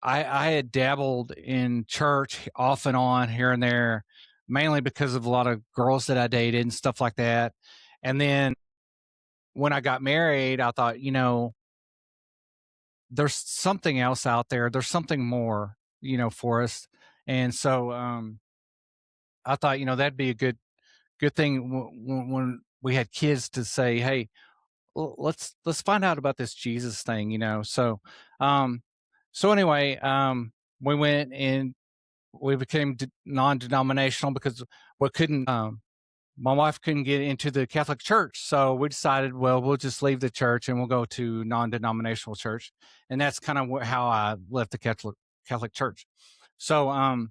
I had dabbled in church off and on here and there, mainly because of a lot of girls that I dated and stuff like that. And then when I got married, I thought, there's something else out there. There's something more, for us. And so I thought, that'd be a good thing when we had kids to say, hey, let's find out about this Jesus thing. Um, so anyway, we went and we became non-denominational because we couldn't. My wife couldn't get into the Catholic Church, so we decided, well, we'll just leave the church and we'll go to non-denominational church, and that's kind of how I left the Catholic Church. So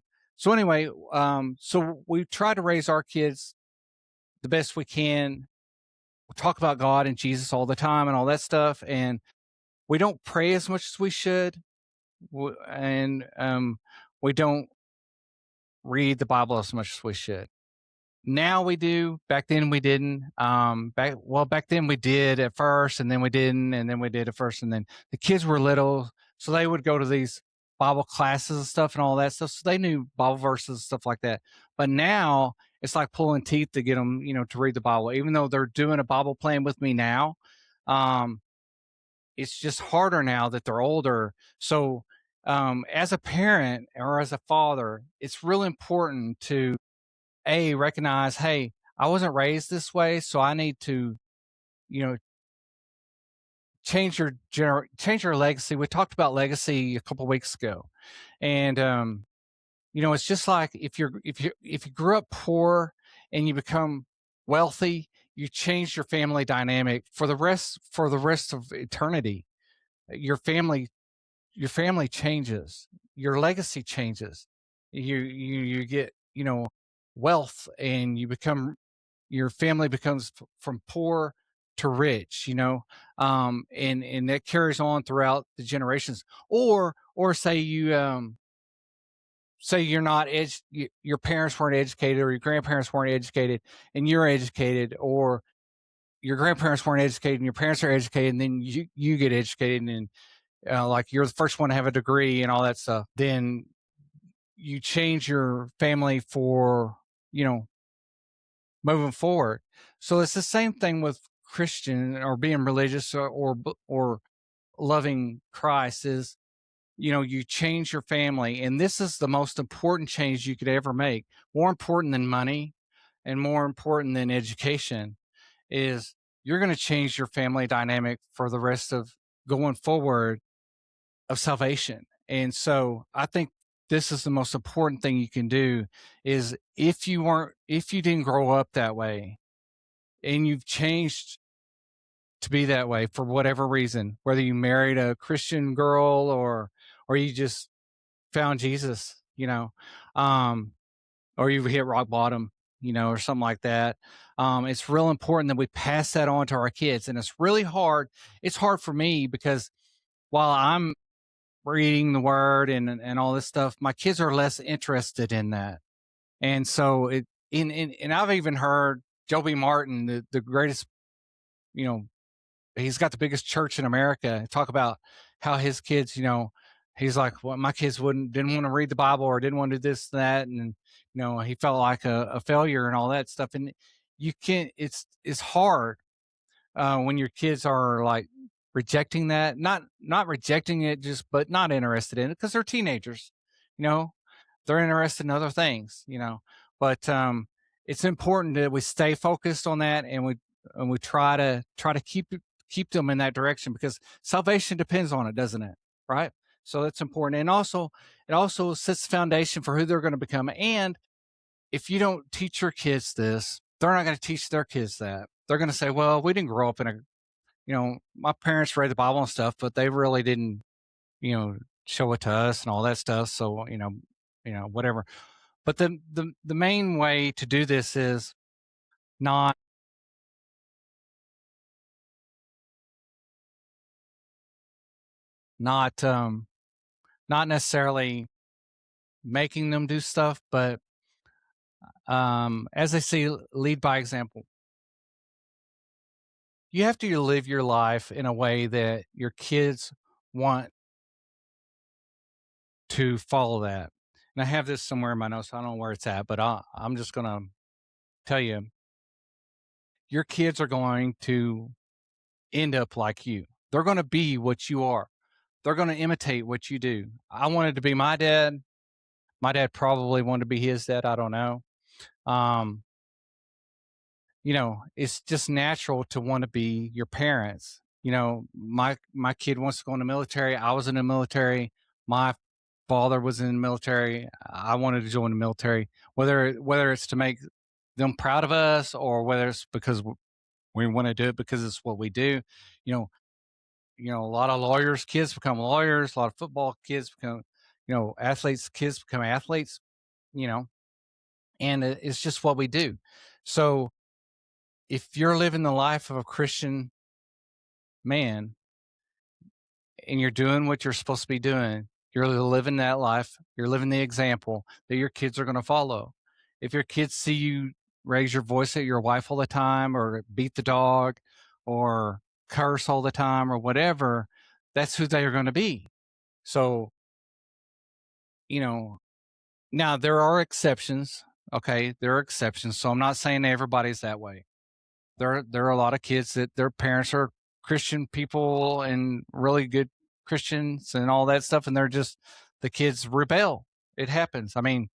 anyway, so we try to raise our kids the best we can. We talk about God and Jesus all the time and all that stuff, and we don't pray as much as we should, and we don't read the Bible as much as we should. Now we do. Back then we didn't. Back then we did at first, and then we didn't, and then we did at first, and then the kids were little, so they would go to these Bible classes and stuff and all that stuff, so they knew Bible verses and stuff like that. But now it's like pulling teeth to get them, to read the Bible, even though they're doing a Bible plan with me now. It's just harder now that they're older. So, as a parent or as a father, it's really important to recognize, hey, I wasn't raised this way, so I need to, you know, change your legacy. We talked about legacy a couple weeks ago, and it's just like if you grew up poor and you become wealthy, you change your family dynamic for the rest of eternity. Your family changes, your legacy changes. You get wealth, and your family becomes from poor to rich, and that carries on throughout the generations. Or say you're not your parents weren't educated, or your grandparents weren't educated and you're educated, or your grandparents weren't educated and your parents are educated, and then you get educated, and like you're the first one to have a degree and all that stuff. Then you change your family for moving forward. So it's the same thing with Christian or being religious, or loving Christ. Is you change your family, and this is the most important change you could ever make. More important than money and more important than education is you're going to change your family dynamic for the rest of going forward of salvation. And so I think this is the most important thing you can do. Is if you didn't grow up that way and you've changed to be that way for whatever reason, whether you married a Christian girl or you just found Jesus, or you've hit rock bottom, or something like that. It's real important that we pass that on to our kids. And it's really hard. It's hard for me because while I'm reading the word and all this stuff, my kids are less interested in that. And so and I've even heard Joby Martin, the greatest, he's got the biggest church in America, talk about how his kids, he's like, well, my kids didn't want to read the Bible or didn't want to do this, that, and he felt like a failure and all that stuff. And you can't. It's hard when your kids are like rejecting that, not rejecting it, just but not interested in it because they're teenagers. You know, they're interested in other things. But it's important that we stay focused on that, and we try to keep them in that direction because salvation depends on it, doesn't it? Right. So that's important, and also it also sets the foundation for who they're going to become. And if you don't teach your kids this, they're not going to teach their kids that. They're going to say, "Well, we didn't grow up in my parents read the Bible and stuff, but they really didn't, show it to us and all that stuff. So, whatever." But the main way to do this is not not not necessarily making them do stuff, but as they say, lead by example. You have to live your life in a way that your kids want to follow that. And I have this somewhere in my notes. I don't know where it's at, but I'm just going to tell you, your kids are going to end up like you. They're going to be what you are. They're going to imitate what you do. I wanted to be my dad. My dad probably wanted to be his dad. I don't know. Um, it's just natural to want to be your parents. My kid wants to go in the military. I was in the military. My father was in the military. I wanted to join the military, whether it's to make them proud of us or whether it's because we want to do it because it's what we do. You know, a lot of lawyers' kids become lawyers. A lot of football kids become, athletes' kids become athletes. You know, and it's just what we do. So if you're living the life of a Christian man and you're doing what you're supposed to be doing, you're living that life, you're living the example that your kids are going to follow. If your kids see you raise your voice at your wife all the time or beat the dog or curse all the time or whatever, that's who they are going to be. So, now there are exceptions. Okay. There are exceptions. So I'm not saying everybody's that way. There are a lot of kids that their parents are Christian people and really good Christians and all that stuff, and the kids rebel. It happens. I mean,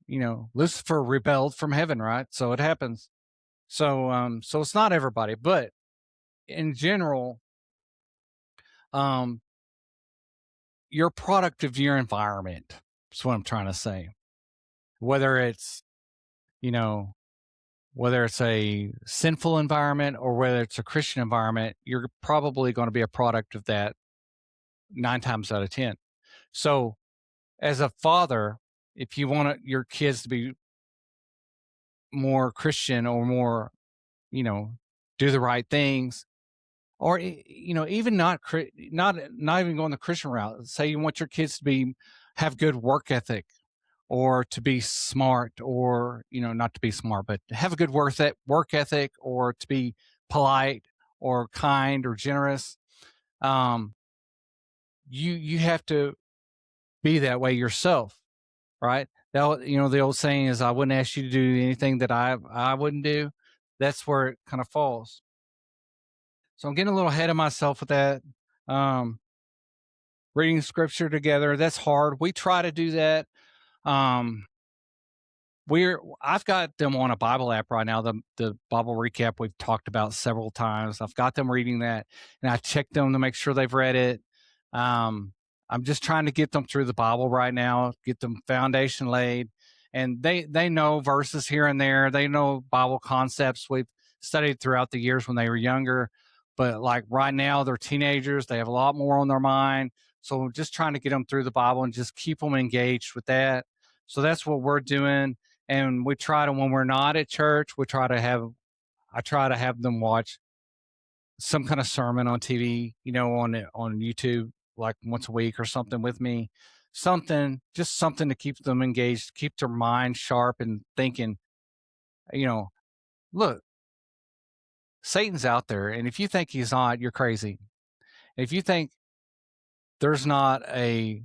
Lucifer rebelled from heaven, right? So it happens. So it's not everybody, but in general, you're a product of your environment. That's what I'm trying to say. Whether it's, you know, whether it's a sinful environment or whether it's a Christian environment, you're probably going to be a product of that 9 times out of 10. So, as a father, if you want your kids to be more Christian or more, do the right things, or even not even going the Christian route. Say you want your kids to have good work ethic, or to be smart, or not to be smart, but to have a good work ethic, or to be polite, or kind, or generous. You have to be that way yourself, right? The old saying is, "I wouldn't ask you to do anything that I wouldn't do." That's where it kind of falls. So I'm getting a little ahead of myself with that. Um, Reading scripture together, that's hard. We try to do that. Um, I've got them on a Bible app right now, the Bible recap we've talked about several times. I've got them reading that, and I check them to make sure they've read it. I'm just trying to get them through the Bible right now, get them foundation laid, and they know verses here and there. They know Bible concepts we've studied throughout the years when they were younger, but like right now they're teenagers. They have a lot more on their mind, so just trying to get them through the Bible and just keep them engaged with that. So that's what we're doing. And we try to, when we're not at church, I try to have them watch some kind of sermon on TV, on YouTube, like once a week or something with me. Just something to keep them engaged, keep their mind sharp and thinking, look, Satan's out there. And if you think he's not, you're crazy. If you think there's not a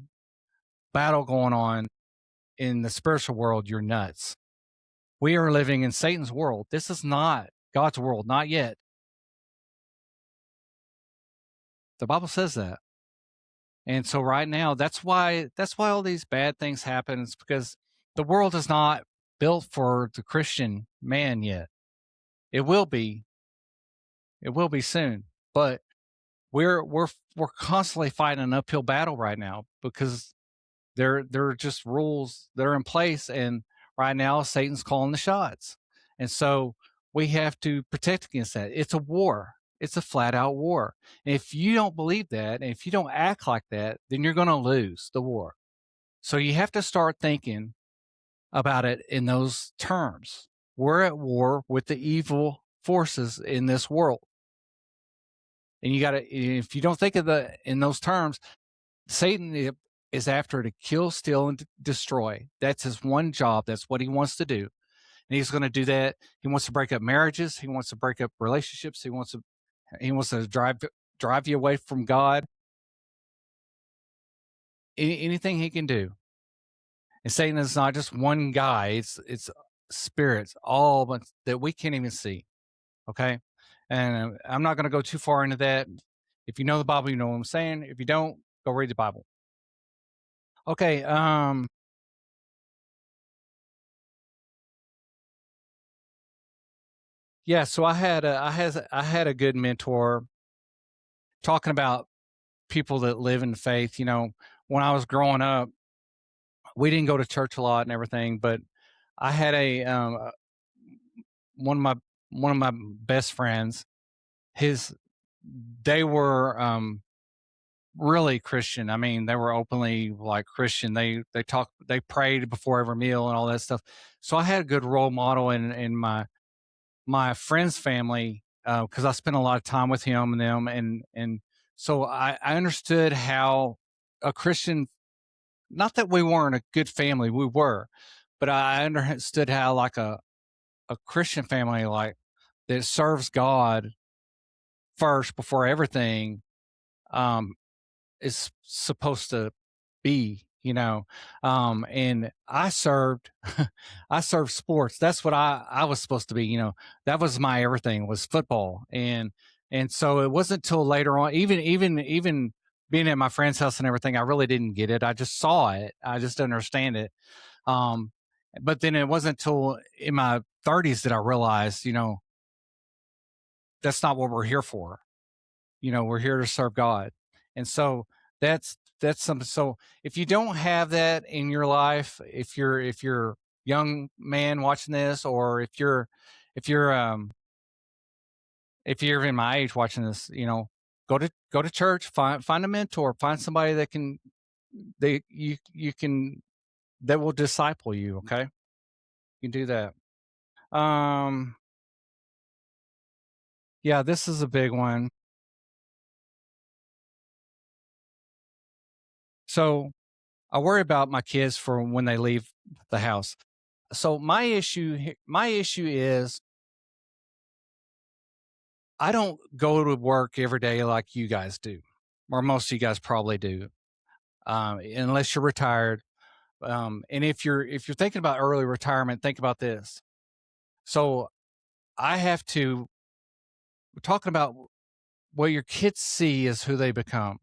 battle going on in the spiritual world, you're nuts. We are living in Satan's world. This is not God's world, not yet. The Bible says that. And so right now, that's why all these bad things happen. It's because the world is not built for the Christian man yet. It will be. It will be soon. But we're constantly fighting an uphill battle right now because there are just rules that are in place, and right now Satan's calling the shots. And so we have to protect against that. It's a war. It's a flat out war. And if you don't believe that, and if you don't act like that, then you're going to lose the war. So you have to start thinking about it in those terms. We're at war with the evil forces in this world. And you got to, if you don't think of it in those terms, Satan is after to kill, steal, and destroy. That's his one job. That's what he wants to do. And he's going to do that. He wants to break up marriages. He wants to break up relationships. He wants to drive you away from God. Anything he can do. And Satan is not just one guy. It's spirits, all but that we can't even see. Okay. And I'm not going to go too far into that. If you know the Bible, you know what I'm saying. If you don't, go read the Bible. Okay. Yeah, so I had a good mentor talking about people that live in faith. You know, when I was growing up, we didn't go to church a lot and everything, but I had one of my one of my best friends. They were really Christian. I mean, they were openly like Christian. They prayed before every meal and all that stuff. So I had a good role model in my friend's family because I spent a lot of time with him and them, and so I understood how a Christian. Not that we weren't a good family, we were, but I understood how like a Christian family like that serves God first before everything um, is supposed to be, you know. And I served I served sports. That's what I was supposed to be, you know. That was my everything was football. And so it wasn't till later on, even being at my friend's house and everything, I really didn't get it. I just saw it. I just didn't understand it. Um but then it wasn't until in my 30s that I realized, you know, that's not what we're here for. You know, we're here to serve God. And so that's something. So if you don't have that in your life, if you're a young man watching this, or if you're if you're in my age watching this, you know, go to church, find a mentor, find somebody that can you can that will disciple you. Okay, you can do that. um yeah, this is a big one. So I worry about my kids for when they leave the house. So my issue is I don't go to work every day like you guys do, or most of you guys probably do, unless you're retired. And if you're thinking about early retirement, think about this. So I have to we're talking about what your kids see is who they become.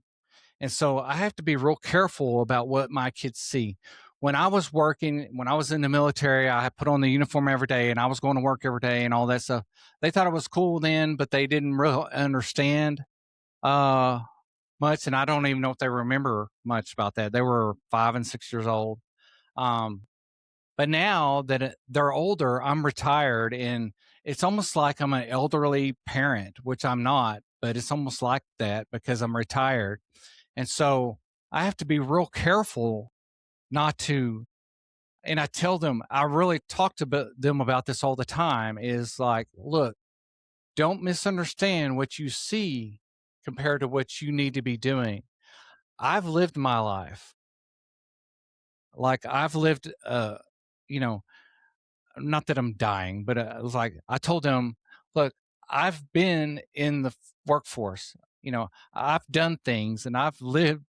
And so I have to be real careful about what my kids see. When I was working, when I was in the military, I put on the uniform every day and I was going to work every day and all that stuff. They thought it was cool then, but they didn't really understand uh, much. And I don't even know if they remember much about that. They were 5 and 6 years old. Um, but now that they're older, I'm retired, and it's almost like I'm an elderly parent, which I'm not, but it's almost like that because I'm retired. And so I have to be real careful not to, and I tell them, I really talk to them about this all the time is like, look, don't misunderstand what you see compared to what you need to be doing. I've lived my life. Like I've lived, you know, not that I'm dying, but it was like, I told them, look, I've been in the workforce, you know, I've done things and I've lived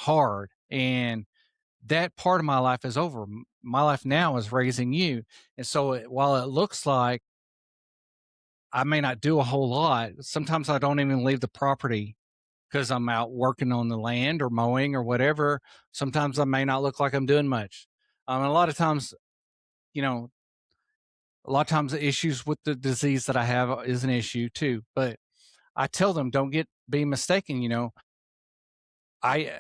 hard. And that part of my life is over. My life now is raising you. And so while it looks like I may not do a whole lot, sometimes I don't even leave the property because I'm out working on the land or mowing or whatever. Sometimes I may not look like I'm doing much. And a lot of times, you know, a lot of times the issues with the disease that I have is an issue too. But I tell them, don't be mistaken. I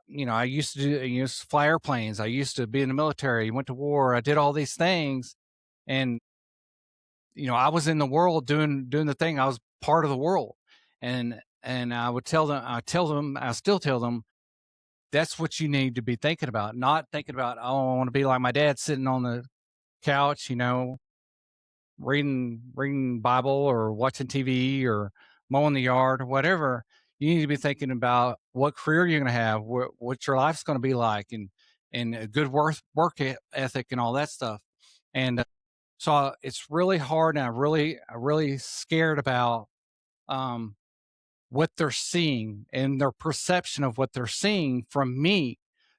I used to fly airplanes. I used to be in the military, went to war. I did all these things. And, I was in the world doing the thing. I was part of the world. And I would tell them, I still tell them, that's what you need to be thinking about, not thinking about, oh, I want to be like my dad sitting on the couch, reading Bible or watching TV or mowing the yard or whatever. You need to be thinking about what career you're going to have, what your life's going to be like, and a good work ethic and all that stuff. And so it's really hard, and I really scared about what they're seeing and their perception of what they're seeing from me.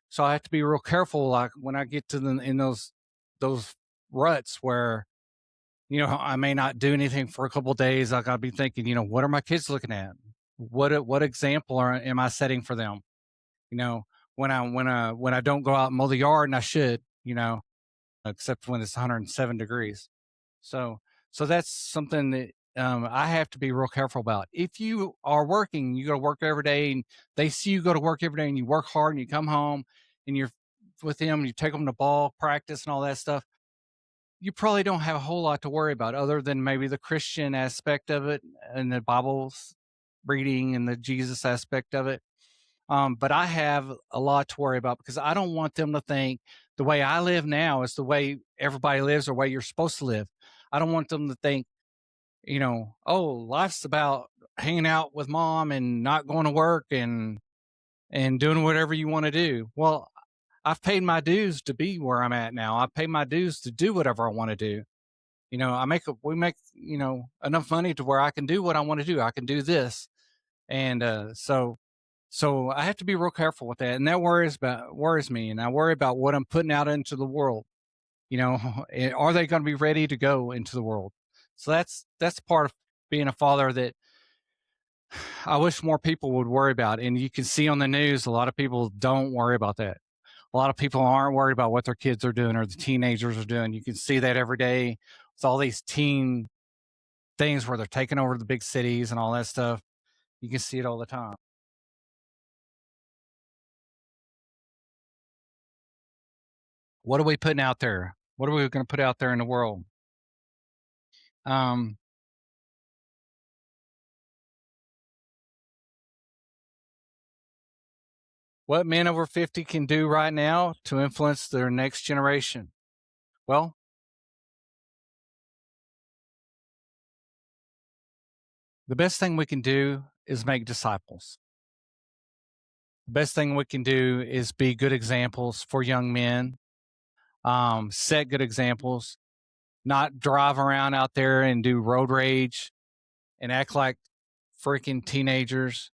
So I have to be real careful, like when I get to in those ruts where I may not do anything for a couple of days. I gotta be thinking, what are my kids looking at? What example am I setting for them? You know, when I don't go out and mow the yard, and I should, except when it's 107 degrees. So that's something that I have to be real careful about. If you are working, you go to work every day, and they see you go to work every day, and you work hard, and you come home, and you're with them, and you take them to ball practice and all that stuff. You probably don't have a whole lot to worry about other than maybe the Christian aspect of it and the Bible's reading and the Jesus aspect of it. But I have a lot to worry about because I don't want them to think the way I live now is the way everybody lives or the way you're supposed to live. I don't want them to think, oh, life's about hanging out with mom and not going to work and doing whatever you want to do. Well, I've paid my dues to be where I'm at now. I pay my dues to do whatever I want to do. We make, enough money to where I can do what I want to do. I can do this. And so I have to be real careful with that. And that worries me. And I worry about what I'm putting out into the world. Are they going to be ready to go into the world? So that's part of being a father that I wish more people would worry about. And you can see on the news, a lot of people don't worry about that. A lot of people aren't worried about what their kids are doing or the teenagers are doing. You can see that every day with all these teen things where they're taking over the big cities and all that stuff. You can see it all the time. What are we putting out there? What are we going to put out there in the world? Um, what men over 50 can do right now to influence their next generation? Well, the best thing we can do is make disciples. The best thing we can do is be good examples for young men, set good examples, not drive around out there and do road rage and act like freaking teenagers.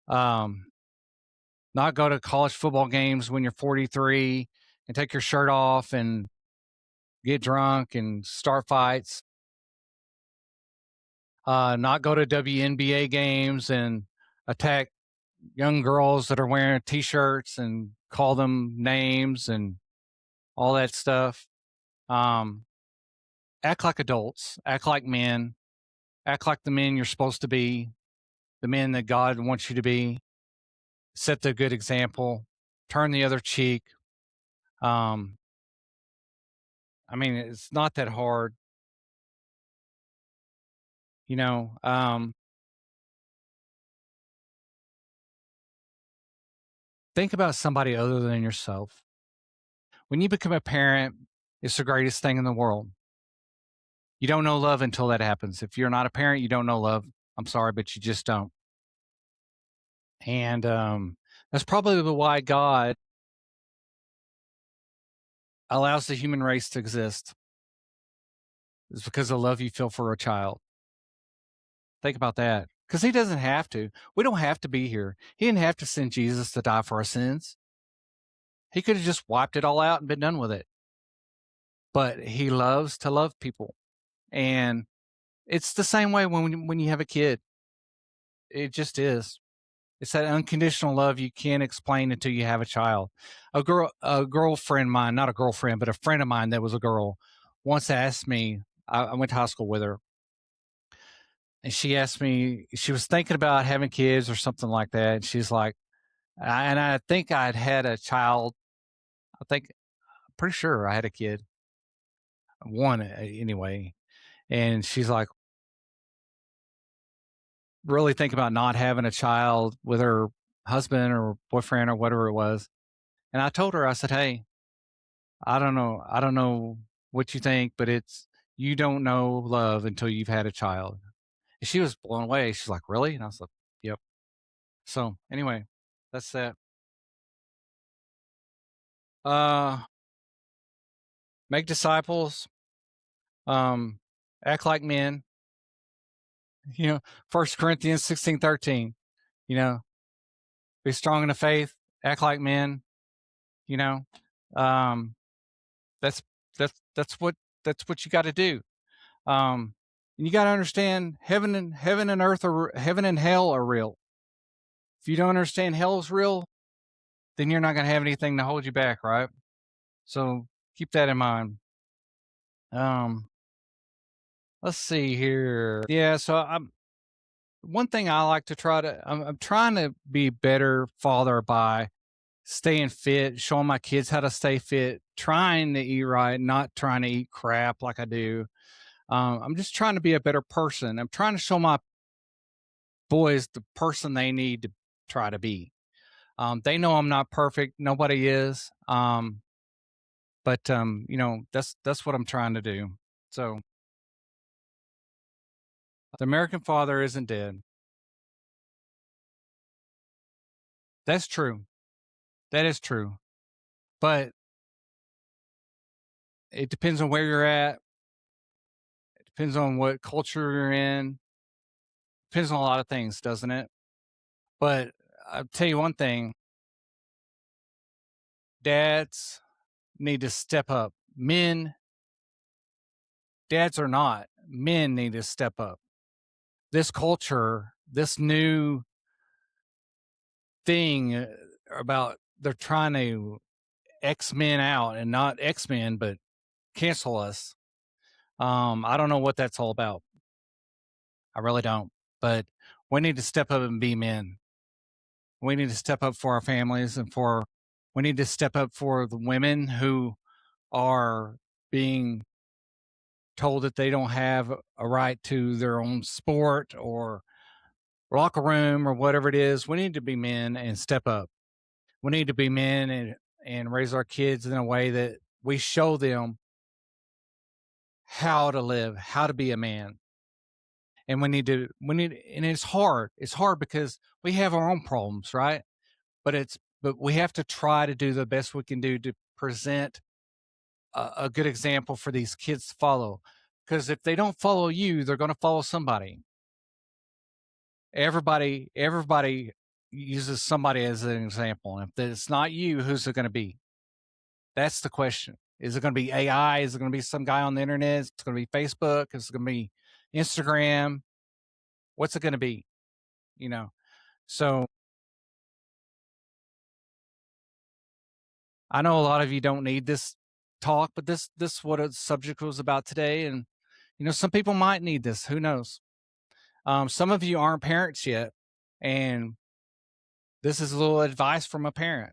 Not go to college football games when you're 43 and take your shirt off and get drunk and start fights. Not go to WNBA games and attack young girls that are wearing t-shirts and call them names and all that stuff. Act like adults, act like men, act like the men you're supposed to be, the men that God wants you to be. Set the good example, turn the other cheek. It's not that hard, you know. Think about somebody other than yourself. When you become a parent, it's the greatest thing in the world. You don't know love until that happens. If you're not a parent, you don't know love. I'm sorry, but you just don't. And that's probably why God allows the human race to exist. It's because of the love you feel for a child. Think about that. because he doesn't have to. We don't have to be here. He didn't have to send Jesus to die for our sins. He could have just wiped it all out and been done with it. But he loves to love people. And it's the same way when you have a kid. It just is. It's that unconditional love you can't explain until you have a child. A girlfriend of mine, not a girlfriend, but a friend of mine that was a girl, once asked me, I went to high school with her, and she asked me, she was thinking about having kids or something like that. And she's like, and I think I'd had a child. I'm pretty sure I had a kid, one anyway. And she's like, really think about not having a child with her husband or boyfriend or whatever it was. And I told her, I said, hey, I don't know what you think, but you don't know love until you've had a child. And she was blown away. She's like, really? And I was like, yep. So anyway, that's that. Uh, make disciples, act like men, you know, 1 Corinthians 16:13, you know, be strong in the faith, act like men, you know, um, that's, that's what you got to do. And you got to understand heaven and heaven and hell are real. If you don't understand hell is real, then you're not going to have anything to hold you back, right? So keep that in mind. Um, let's see here. Yeah, so one thing I like to I'm trying to be a better father by staying fit, showing my kids how to stay fit, trying to eat right, not trying to eat crap like I do. I'm just trying to be a better person. I'm trying to show my boys the person they need to try to be. They know I'm not perfect. Nobody is. But you know, that's what I'm trying to do. So the American father isn't dead. That's true. That is true. But it depends on where you're at. It depends on what culture you're in. Depends on a lot of things, doesn't it? But I'll tell you one thing. Dads need to step up. Dads are not. Men need to step up. This culture, this new thing about they're trying to X Men out and not X Men, but cancel us. I don't know what that's all about. I really don't. But we need to step up and be men. We need to step up for our families we need to step up for the women who are being told that they don't have a right to their own sport or locker room or whatever it is. We need to be men and step up. We need to be men and raise our kids in a way that we show them how to live, how to be a man. And and it's hard. It's hard because we have our own problems, right? But we have to try to do the best we can do to present a good example for these kids to follow. Because if they don't follow you, they're going to follow somebody. Everybody uses somebody as an example. And if it's not you, who's it going to be? That's the question. Is it going to be AI? Is it going to be some guy on the internet? Is it going to be Facebook? Is it going to be Instagram? What's it going to be? You know, so I know a lot of you don't need this talk, but this is what a subject was about today. And, you know, some people might need this. Who knows? Some of you aren't parents yet. And this is a little advice from a parent.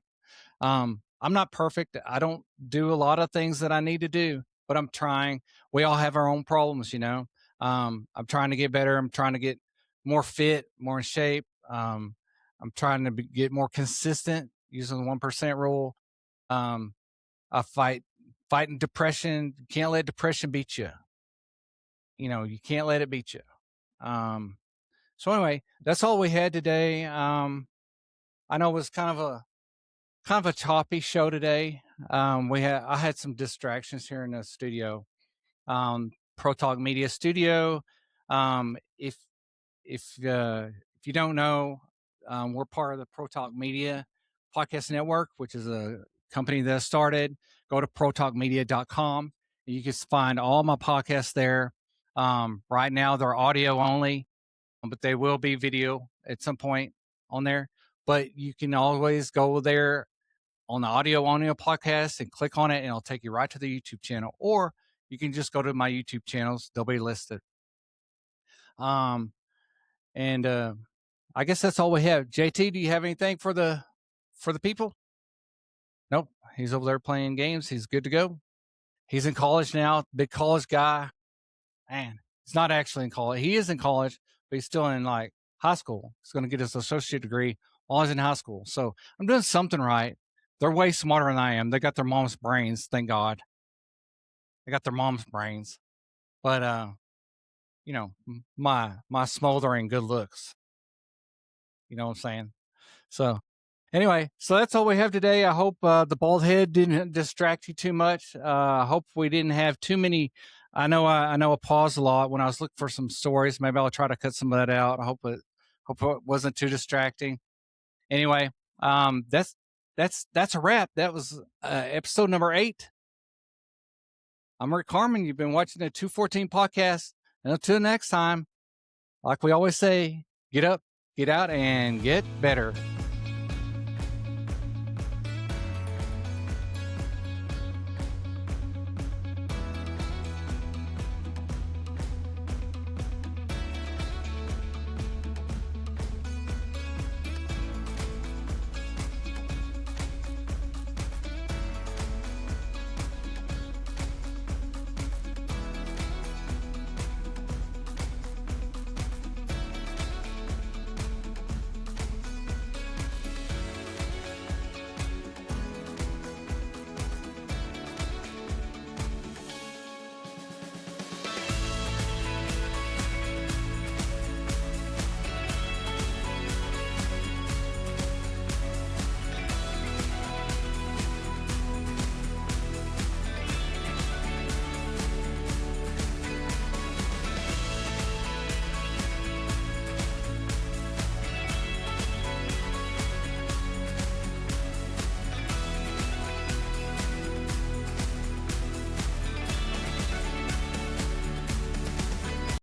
I'm not perfect. I don't do a lot of things that I need to do, but I'm trying. We all have our own problems, you know. I'm trying to get better. I'm trying to get more fit, more in shape. I'm trying to get more consistent using the 1% rule. I fighting depression. You can't let depression beat you. You know, you can't let it beat you. So anyway, that's all we had today. I know it was kind of a choppy show today. I had some distractions here in the studio, Pro Talk Media Studio. If if you don't know, we're part of the Pro Talk Media Podcast Network, which is a company that I started. Go to protalkmedia.com. You can find all my podcasts there. Right now, they're audio only, but they will be video at some point on there. But you can always go there on the audio only podcast and click on it, and it'll take you right to the YouTube channel. Or you can just go to my YouTube channels; they'll be listed. And I guess that's all we have. JT, do you have anything for the people? Nope. He's over there playing games. He's good to go. He's in college now. Big college guy. Man, he's not actually in college. He is in college, but he's still in like high school. He's going to get his associate degree while he's in high school. So I'm doing something right. They're way smarter than I am. They got their mom's brains. Thank God. They got their mom's brains. But you know, my smoldering good looks. You know what I'm saying? So anyway, so that's all we have today. I hope the bald head didn't distract you too much. I hope we didn't have too many. I know I paused a lot when I was looking for some stories. Maybe I'll try to cut some of that out. I hope it wasn't too distracting. Anyway, that's a wrap. That was episode number 8. I'm Rick Carman. You've been watching the 214 podcast. And until next time, like we always say, get up, get out, and get better.